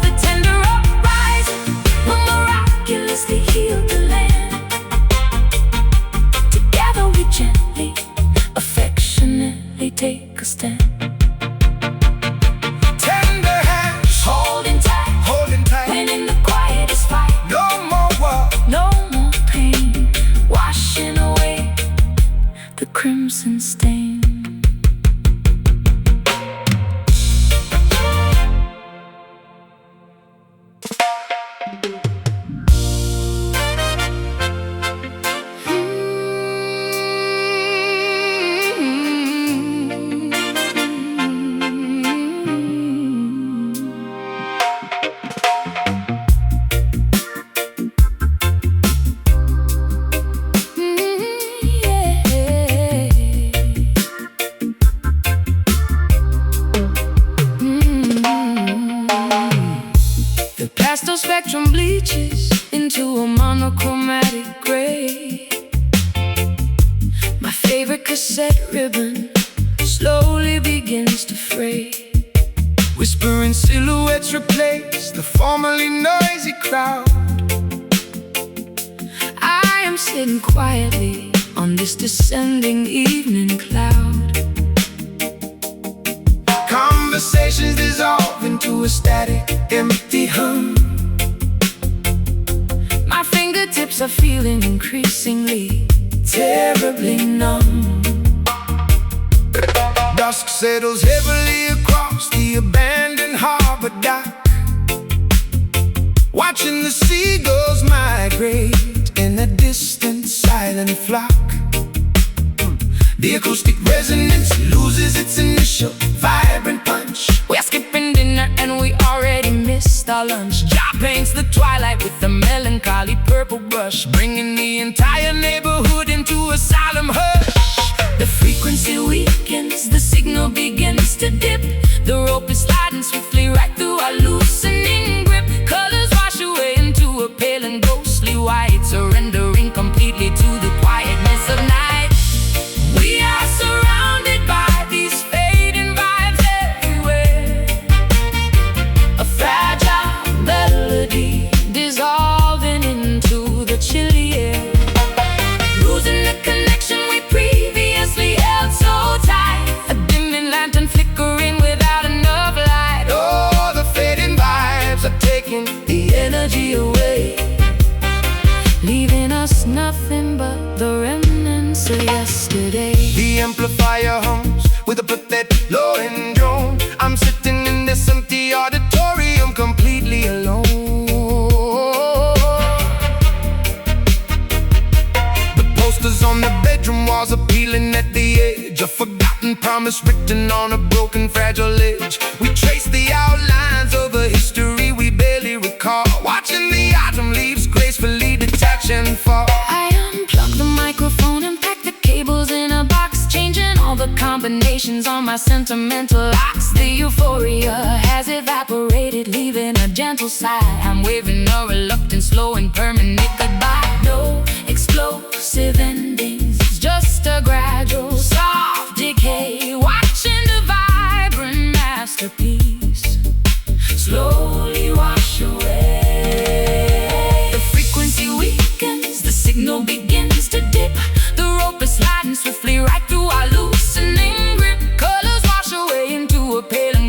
The tender uprising will miraculously heal the land. Together we gently, affectionately take a stand. Tender hands, Holding tight, winning the quietest fight. no more war. No more pain, washing away the crimson stain. The pastel spectrum bleaches into a monochromatic gray. My favorite cassette ribbon slowly begins to fray. Whispering silhouettes replace the formerly noisy crowd. I am sitting quietly on this descending evening cloud. Conversations dissolve into a static, empty hum. My fingertips are feeling increasingly terribly numb. Dusk settles heavily across the abandoned harbor dock. Watching the seagulls migrate in a distant silent flock. The acoustic resonance loses its initial vibrant punch. We are skipping dinner and we already missed our lunch. Jah paints the twilight with a melancholy purple brush, bringing the entire neighborhood into a solemn hush. The frequency weakens, the signal begins to dip. The rope is sliding swiftly right through our loosening grip. Colors wash away into a pale and ghostly white, surrendering completely to the quietness of night. We are surrounded by these fading vibes everywhere. A fragile melody dissolving into the chilly air. Losing the connection we previously held so tight. A dimming lantern flickering without enough light. Oh, the fading vibes are taking the energy away, leaving us nothing but the remnants of yesterday. The amplifier hums with a pathetic lowing drone. I'm sitting in this empty auditorium completely alone. The posters on the bedroom walls are peeling at the edge. A forgotten promise written on a broken, fragile edge. We trace the outlines of a history we barely recall, watching the autumn leaves gracefully detach and fall. I unplug the microphone and pack the cables in a box, changing all the combinations on my sentimental locks. The euphoria has evaporated, leaving a gentle sigh. I'm waving a reluctant, slow and permanent goodbye. No explosive endings, just a gradual, soft decay. Watching the vibrant masterpiece slowly wash away. The frequency weakens, the signal begins to dip. The rope is sliding swiftly right through our loosening grip. Colors wash away into a pale and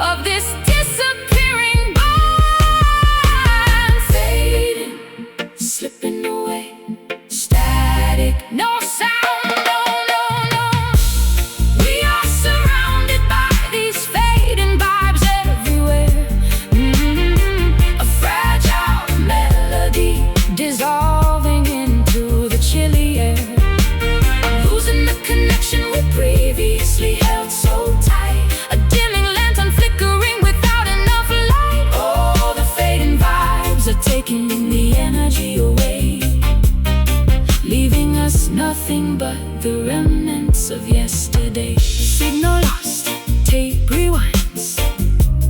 of this disappearing bond. Fading, slipping away, static, no sound, no, no, no. We are surrounded by these fading vibes everywhere. A fragile melody dissolving into the chilly air, losing the connection we previously held so tight. A dimming lantern flickering without enough light. Oh, the fading vibes are taking the energy away, leaving us nothing but the remnants of yesterday. Signal lost, tape rewinds,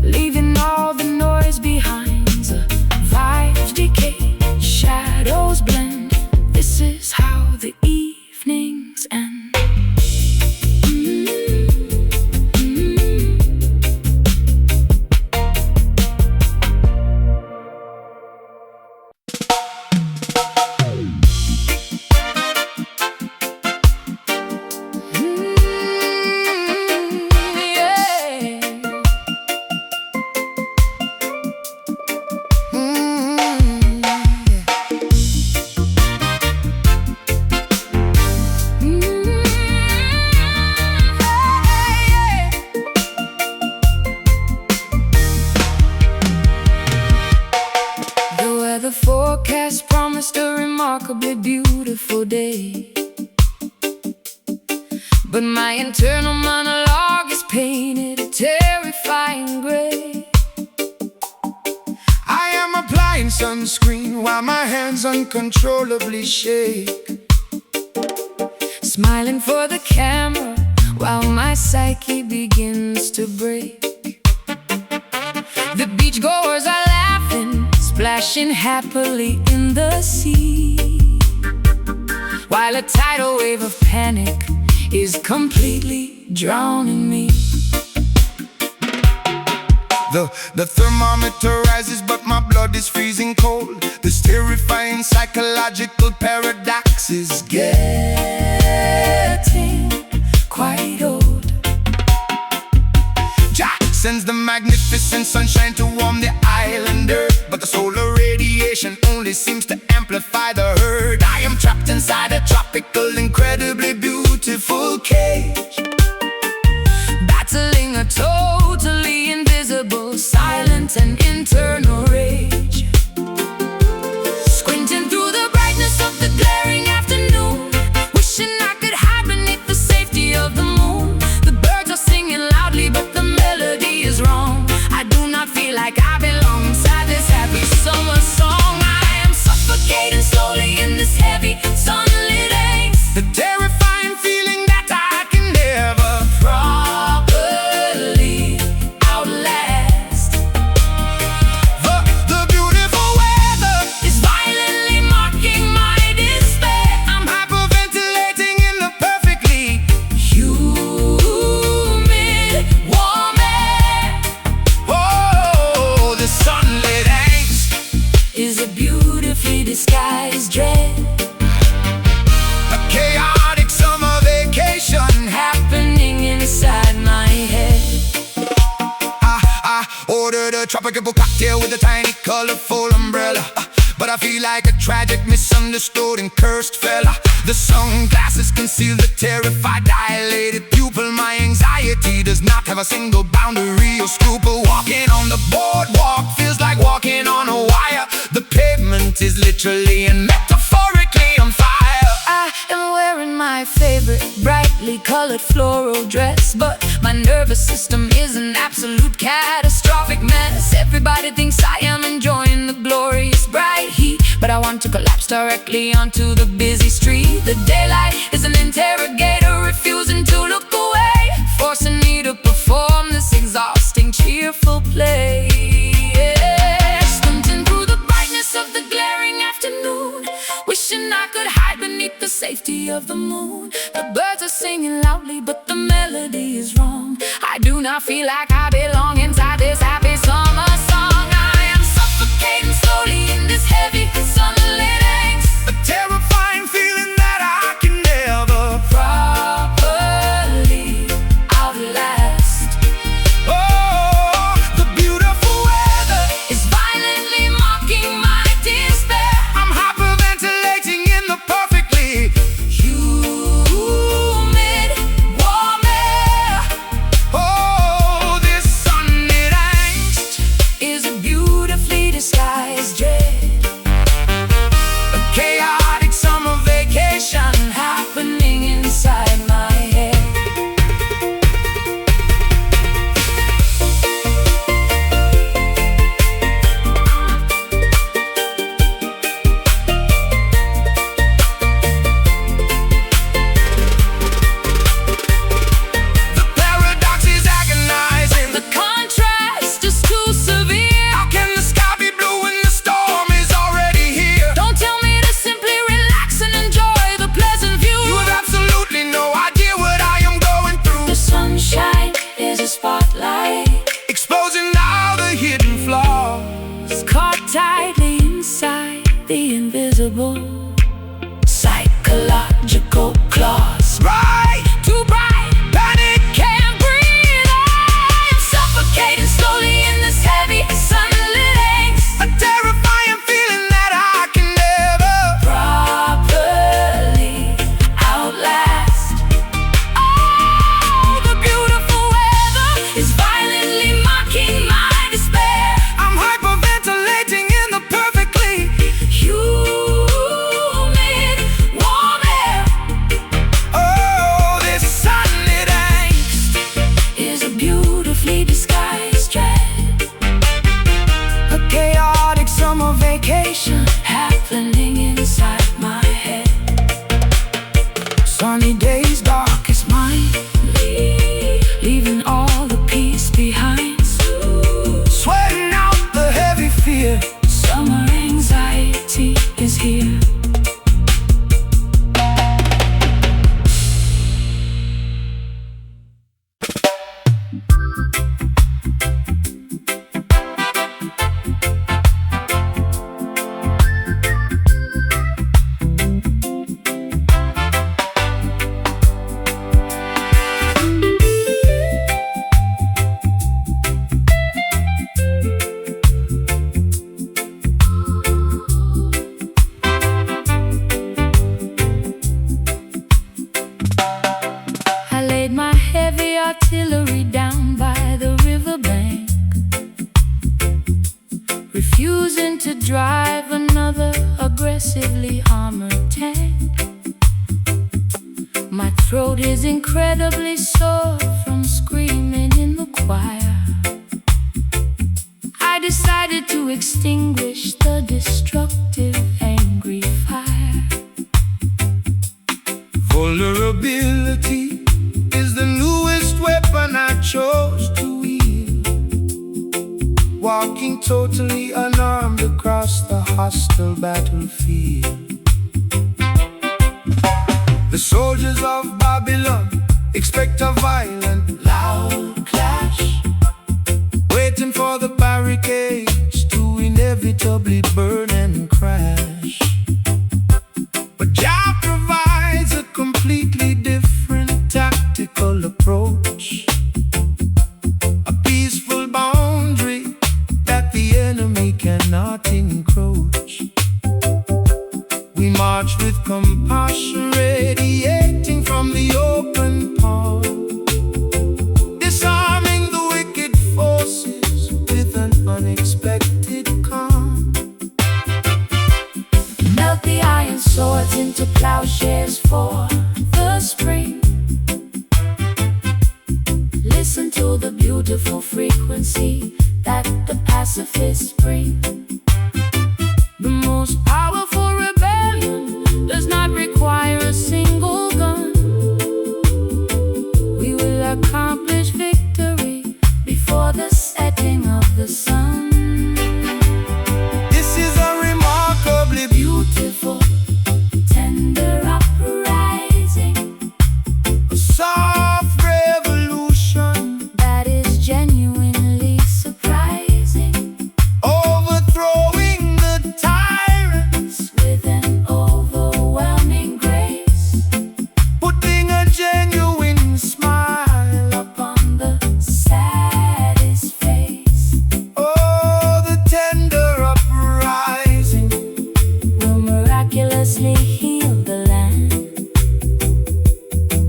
leaving all the noise behind. The vibes decay, shadows blend. This is how the evenings end. The forecast promised a remarkably beautiful day, but my internal monologue is painted a terrifying gray. I am applying sunscreen while my hands uncontrollably shake, smiling for the camera while my psyche begins to break. The beachgoers are laughing, splashing happily in the sea, while a tidal wave of panic is completely drowning me. The thermometer rises, but my blood is freezing cold. This terrifying psychological paradox is Getting quite old. Jack sends the magnificent sunshine to warm the island earth, but the solar radiation only seems to amplify the hurt. I am trapped inside a tropical, incredibly beautiful cage, battling a totally invisible, silent and internal rage. Squinting through the brightness of the glaring afternoon, wishing I could hide beneath the safety of the moon. The birds are singing loudly, but the melody is wrong. I do not feel like I belong inside this happy summer song. I am suffocating slowly in this heavy sunlit haze, the terrifying feeling that I can never properly outlast. The beautiful weather is violently marking my despair. I'm hyperventilating in the perfectly humid, warm air. oh, the sunlit angst Is a beautifully disguised dread, a chaotic summer vacation. happening inside my head. I ordered a tropical cocktail with a tiny colorful umbrella, but I feel like a tragic, misunderstood and cursed fella. The sunglasses conceal the terrified, dilated pupil. My anxiety does not have a single boundary or scruple. Walking on the boardwalk feels like walking on a wire. The pavement is literally and metaphorically on fire. I am wearing my favorite brightly colored floral dress, but my nervous system is an absolute catastrophic mess. Everybody thinks I am enjoying the glorious bright heat, but I want to collapse directly onto the busy street. The daylight is an interrogator refusing to look away, forcing me to perform this exhausting, cheerful play. Squinting through the brightness of the glaring afternoon, wishing I could hide beneath the safety of the moon. The birds are singing loudly, but the melody is wrong. I do not feel like I belong inside this happy summer song. I am suffocating slowly in this heavy sunlit angst, A terrifying feeling that I can never properly outlast. oh, refusing to drive another aggressively armored tank. My throat is incredibly sore from screaming in the choir. I decided to extinguish the destructive, angry fire. Vulnerability is the newest weapon I chose to wield, walking totally unarmed across the hostile battlefield. The soldiers of Babylon expect a violent, loud clash, waiting for the barricades to inevitably burn and crash. But Jah provides a completely different tactical approach, a peaceful boundary that the enemy cannot encroach. We march with compassion radiating from the open palm, disarming the wicked forces with an unexpected calm. Melt the iron swords into plowshares for the spring. Listen to the beautiful frequency that the pacifists bring. The most powerful rebellion does not require a single gun. We will accomplish victory before the setting of the sun. This is a remarkably Beautiful, tender uprising, a soft revolution, that is genuinely surprising, overthrowing the tyrants, with an overwhelming grace, putting a genuine smile up. upon the saddest face. Oh, the tender uprising, Will miraculously heal the land.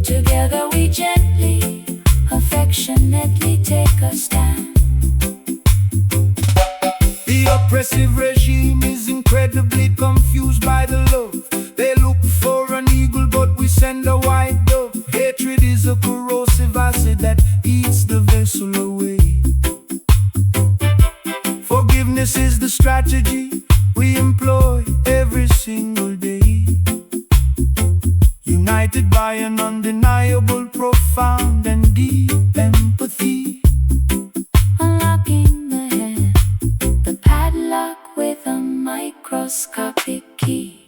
Together we gently, affectionately take a stand. the oppressive regime is incredibly confused by the love. They look for an eagle, but we send a white dove. Hatred is a corrosive acid that eats the vessel away. Forgiveness is the strategy we employ every single day, united by an undeniable, profound and deep empathy. Unlocking the head, the padlock with a microscopic key.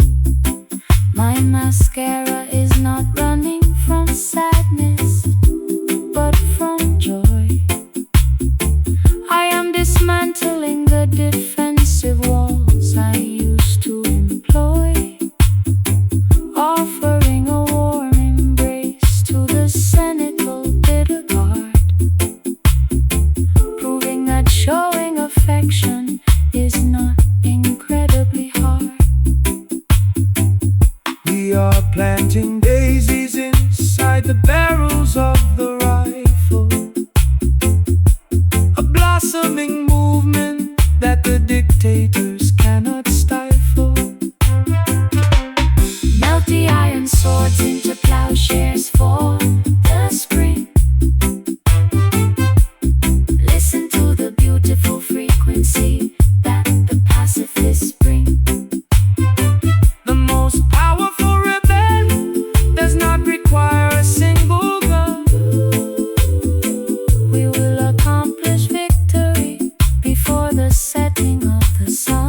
My mascara is not running from sadness, but from joy. I am dismantling the defensive walls I used to employ, offering a warm embrace to the cynical bitter guard, proving that showing affection is not incredibly hard. We are planting daisies inside the barrels of the rifle, a blossoming movement that the dictators cannot stifle. Melt the iron swords into plowshares for the spring. Listen to the beautiful frequency that the pacifists bring. The most powerful rebellion does not require a single gun. We will accomplish victory before the setting of the sun.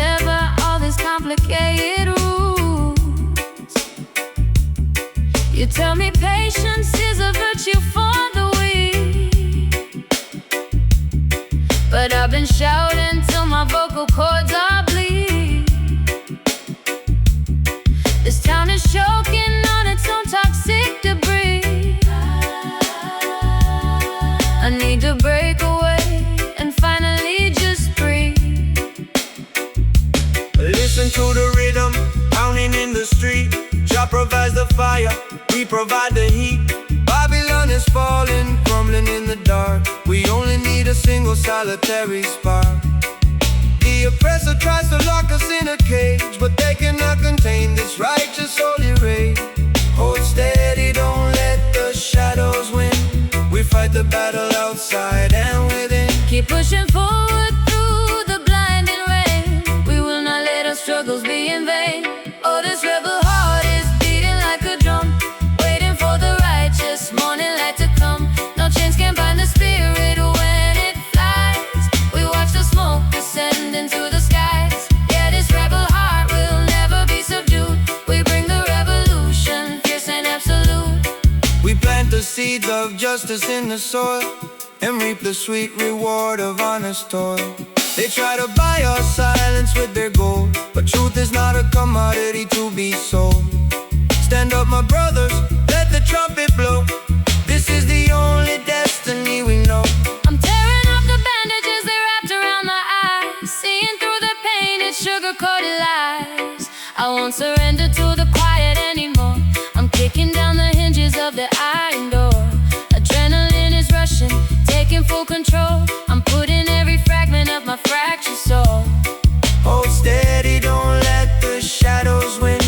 ever all these complicated rules. You tell me patience is a virtue for the weak, but I've been shouting till my vocal cords are bleed. This town is choking on its own toxic debris. I need to break away and finally just breathe. Listen to the rhythm, pounding in the street. Jah provides the fire, we provide the heat. Babylon is falling, crumbling in the dark. We only need a single solitary spark. The oppressor tries to lock us in a cage, but they cannot contain this righteous holy rage. Hold steady, don't let the shadows win. We fight the battle outside and within. Keep pushing forward through the blinding rain. We will not let our struggles be in vain. Oh, this rebel heart is beating like a drum, waiting for the righteous morning light to come. No chains can bind the spirit when it flies. We watch the smoke descend into the skies. Yeah, this rebel heart will never be subdued. We bring the revolution, fierce and absolute. We plant the seeds of justice in the soil and reap the sweet reward of honest toil. They try to buy our silence with their gold, but truth is not a commodity to be sold. Stand up, my brothers, let the trumpet blow. This is the only destiny we know. I'm tearing off the bandages they wrapped around my eyes, seeing through the painted, sugar-coated lies. I won't surrender to the quiet anymore. I'm kicking down the hinges of the iron door. Adrenaline is rushing, taking full control. I'm putting every fragment of my fractured soul. Hold steady, don't let the shadows win.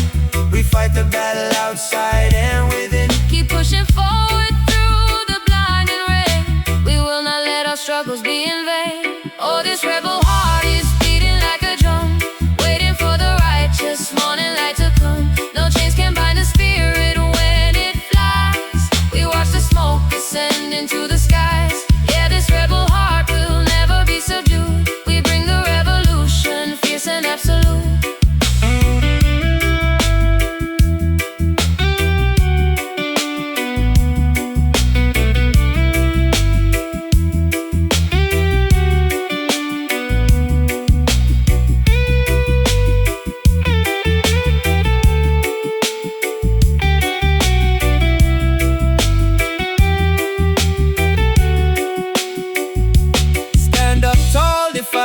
We fight the battle outside and within. Keep pushing forward through the blinding rain. We will not let our struggles be in vain. Oh, this rebel heart is beating like a drum, waiting for the righteous morning light to come. No chains can bind the spirit when it flies. We watch the smoke descend into the skies. Yeah, this rebel heart will never be subdued. We bring the revolution, fierce and absolute.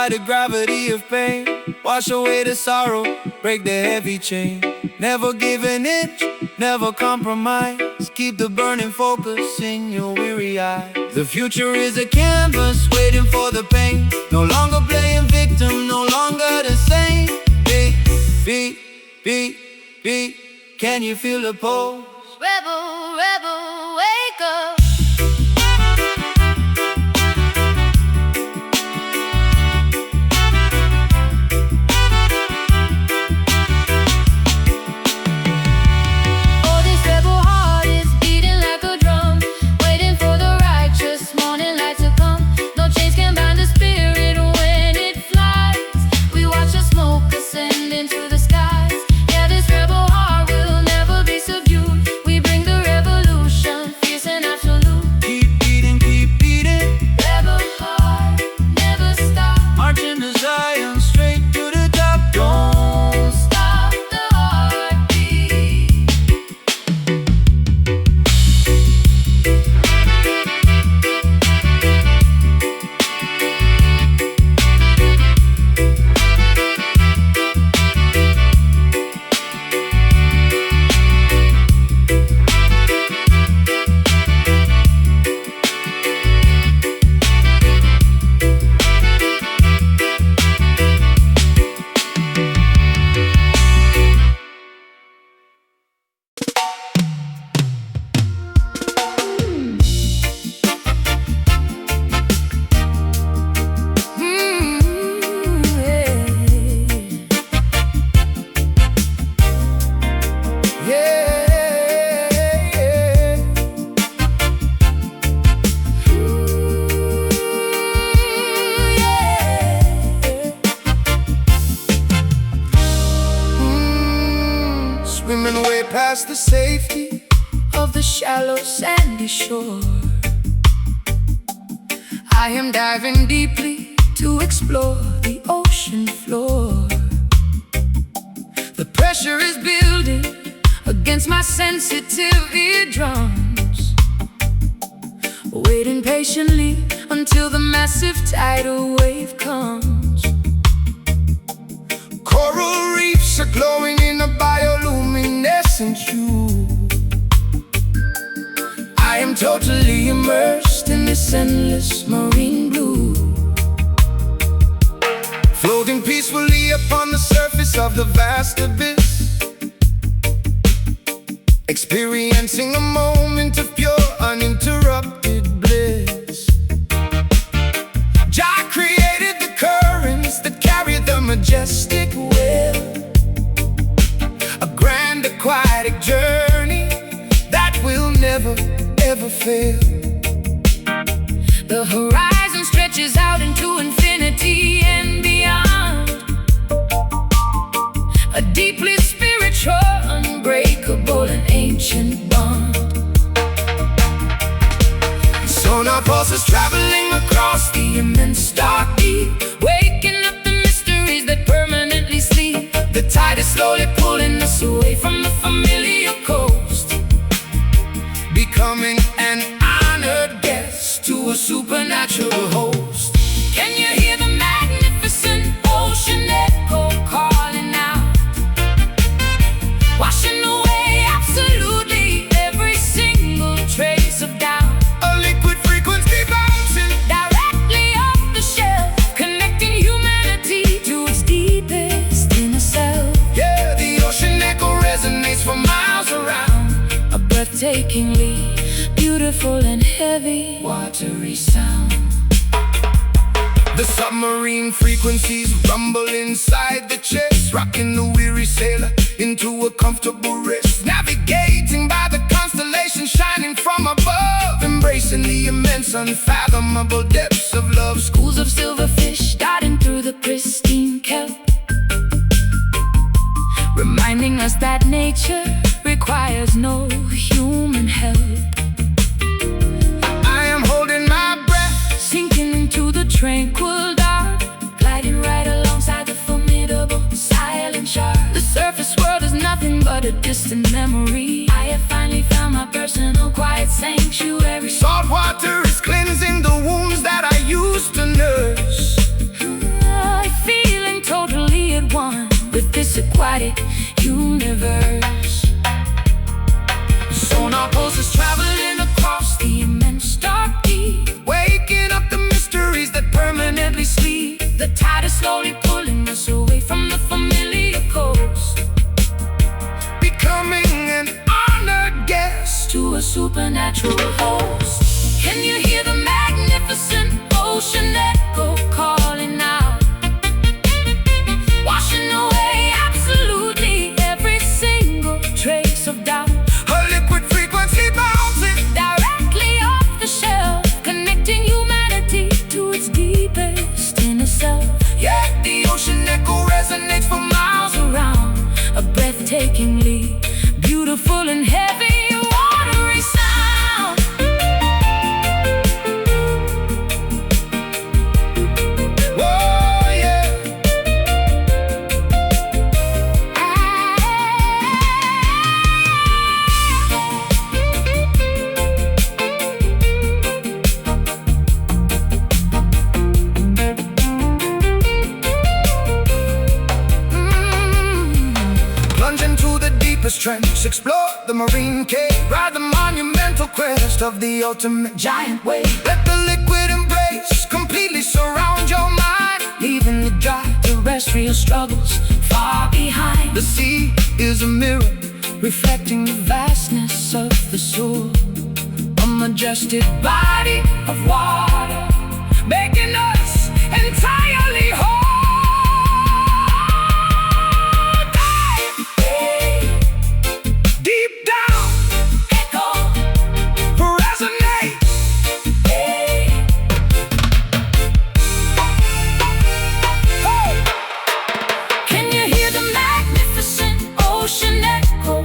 The gravity of pain, wash away the sorrow, break the heavy chain. Never give an inch, never compromise. Keep the burning focus in your weary eyes. The future is a canvas waiting for the pain. No longer playing victim, no longer the same. Beat, beat, beat, beat. Can you feel the pulse? Rebel, rebel, wake up. Into the skies. Yeah, this rebel heart will never be subdued. We bring the revolution, fierce and absolute. swimming way past the safety of the shallow sandy shore. I am diving deeply to explore the ocean floor. The pressure is building against my sensitive eardrums, waiting patiently until the massive tidal wave comes. Coral reefs are glowing in a bioluminescent hue. I am totally immersed in this endless marine blue, floating peacefully upon the surface of the vast abyss, experiencing a moment of pure uninterrupted bliss. Jah created the currents that carry the majestic will, a grand aquatic journey that will never ever fail. The horizon stretches out into infinity and beyond, a deeply spiritual, unbreakable and ancient bond. Sonar pulses traveling across the immense dark deep, Waking up the mysteries that permanently sleep. the tide is slowly pulling us Away from the familiar coast, becoming an honored guest to a supernatural host. can you hear the magnificent ocean echo calling out, washing away absolutely every single trace of doubt? A liquid frequency bouncing Directly off the shelf, connecting humanity to its deepest inner self. yeah, the ocean echo resonates for miles around, A breathtakingly beautiful and heavy, watery sound. the submarine frequencies rumble inside the chest, rocking the weary sailor into a comfortable rest, navigating by the constellations shining from above, embracing the immense unfathomable depths of love. Schools of silverfish darting through the pristine kelp, reminding us that nature requires no human help. I am holding my breath, Sinking into the tranquil dark, gliding right alongside the formidable silent shark. The surface world is nothing but a distant memory. I have finally found my personal quiet sanctuary. salt water is cleansing the wounds that I used to nurse. Feeling totally at one with this aquatic universe. Sonar pulses traveling across the immense dark deep, Waking up the mysteries that permanently sleep, the tide is slowly pulling us away from the familiar coast, becoming an honored guest to a supernatural host. Can you hear the magnificent ocean echo calling out, washing away absolutely every single trace of doubt? a liquid frequency bouncing Directly off the shelf, connecting humanity to its deepest inner self. yeah, the ocean echo resonates for miles Around, a breathtakingly beautiful and heavy, watery sound. oh yeah, plunge into the deepest trench, explore the marine cave, ride the monumental quest of the ultimate Giant wave, let the liquid embrace completely surround your mind, leaving the dry terrestrial struggles far behind. the sea is a mirror Reflecting the vastness of the soul, a majestic body of water, making us entirely whole. deep down, Echo, resonate, can you hear the magnificent ocean echo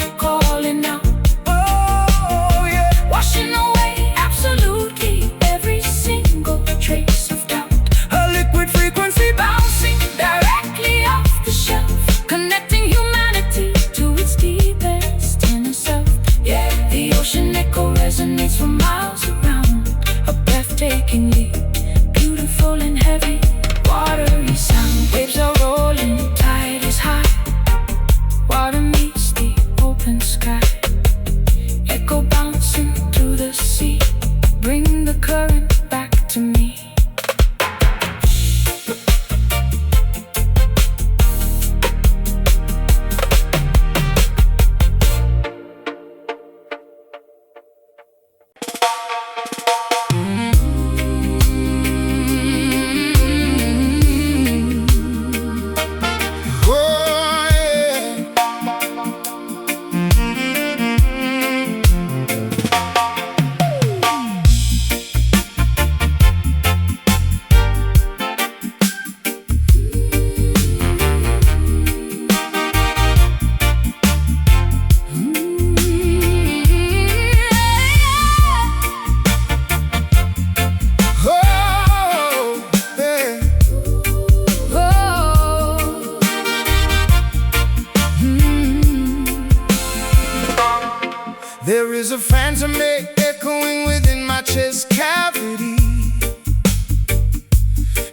is a phantom echoing within my chest cavity,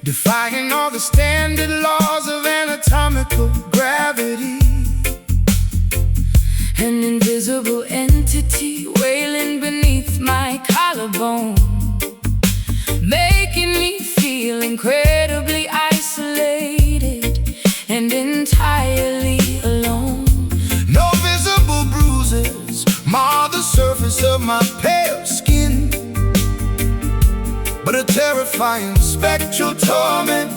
defying all the standard laws of anatomical gravity. An invisible entity wailing beneath my collarbone, making me feel incredibly isolated and entirely alone. No visible bruises mar the surface of my pale skin, but a terrifying spectral torment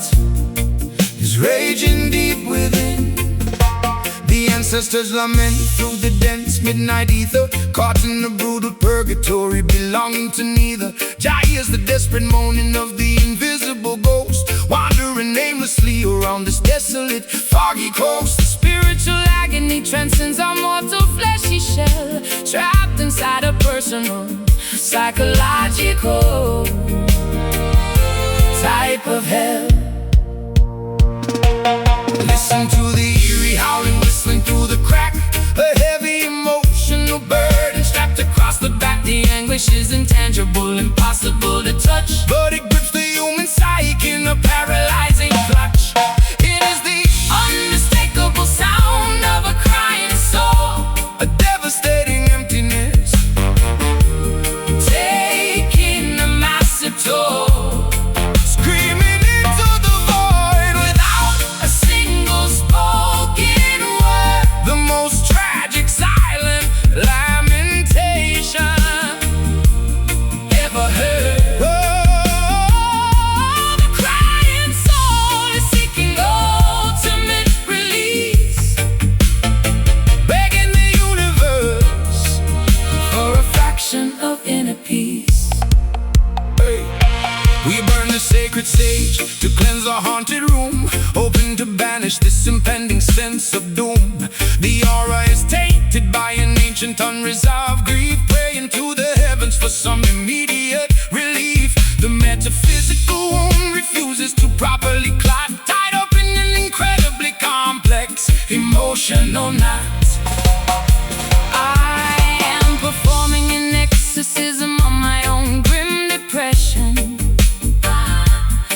is raging deep within. The ancestors lament through the dense midnight ether, caught in a brutal purgatory belonging to neither. Jah hears the desperate moaning of the invisible ghost, wandering aimlessly around this desolate, foggy coast. The spiritual agony transcends our mortal fleshy shell, trapped inside a personal, psychological type of hell. Listen to the eerie howling, whistling through the crack, a heavy emotional burden strapped across the back. The anguish is intangible, impossible to touch, but it grips the human psyche in a paralyzing clutch. it is the unmistakable sound of a crying soul, A devastating emptiness taking a massive toll, screaming into the void without a single spoken word. the most tragic silent lamentation Ever heard? Oh, The crying soul is seeking ultimate release, begging the universe. for a fraction of inner peace. Hey. We burn the sacred sage to cleanse the haunted room, hoping to banish this impending sense of doom. The aura is tainted by an ancient unresolved grief, praying to the heavens for some immediate relief. The metaphysical wound refuses to properly clot, tied up in an incredibly complex emotional knot. I am performing an exorcism on my own grim depression,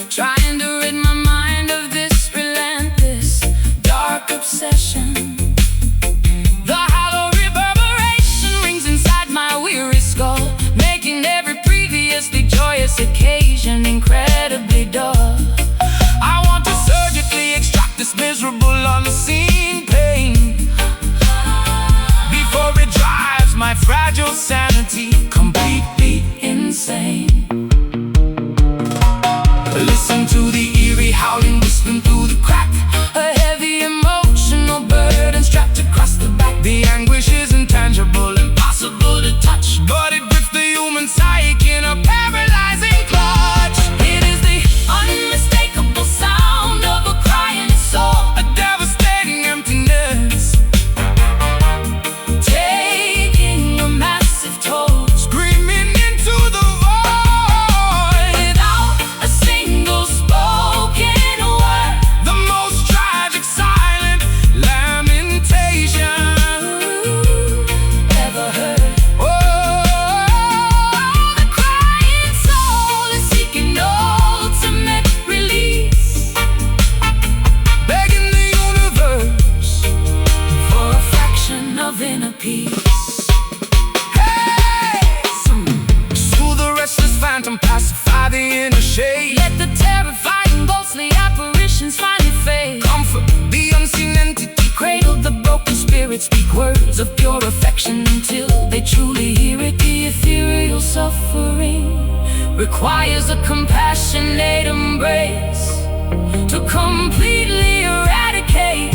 trying to rid my mind of this relentless, dark obsession. The hollow reverberation rings inside my weary skull, making every previously joyous occasion incredibly dull. I want to surgically extract this miserable unseen pain before it drives my fragile sanity completely Insane. Listen to the eerie howling, whistling through the crack, A heavy emotional burden strapped across the back. the anguish is intangible, impossible to touch, but it grips the human psyche in a paralyzing clutch. It is the unmistakable sound of a crying soul, A devastating emptiness taking a massive toll, screaming into the void, without a single spoken word. the most tragic silent lamentation Ever heard? Oh, The crying soul is seeking ultimate release, begging the universe. for a fraction of inner peace. Hey! Soothe the restless phantom, pacify the inner shade. Let the terrifying ghostly apparitions finally fade. Comfort the unseen entity, Cradle the broken spirit, speak words of pure affection until they truly hear it. The ethereal suffering requires a compassionate embrace to completely eradicate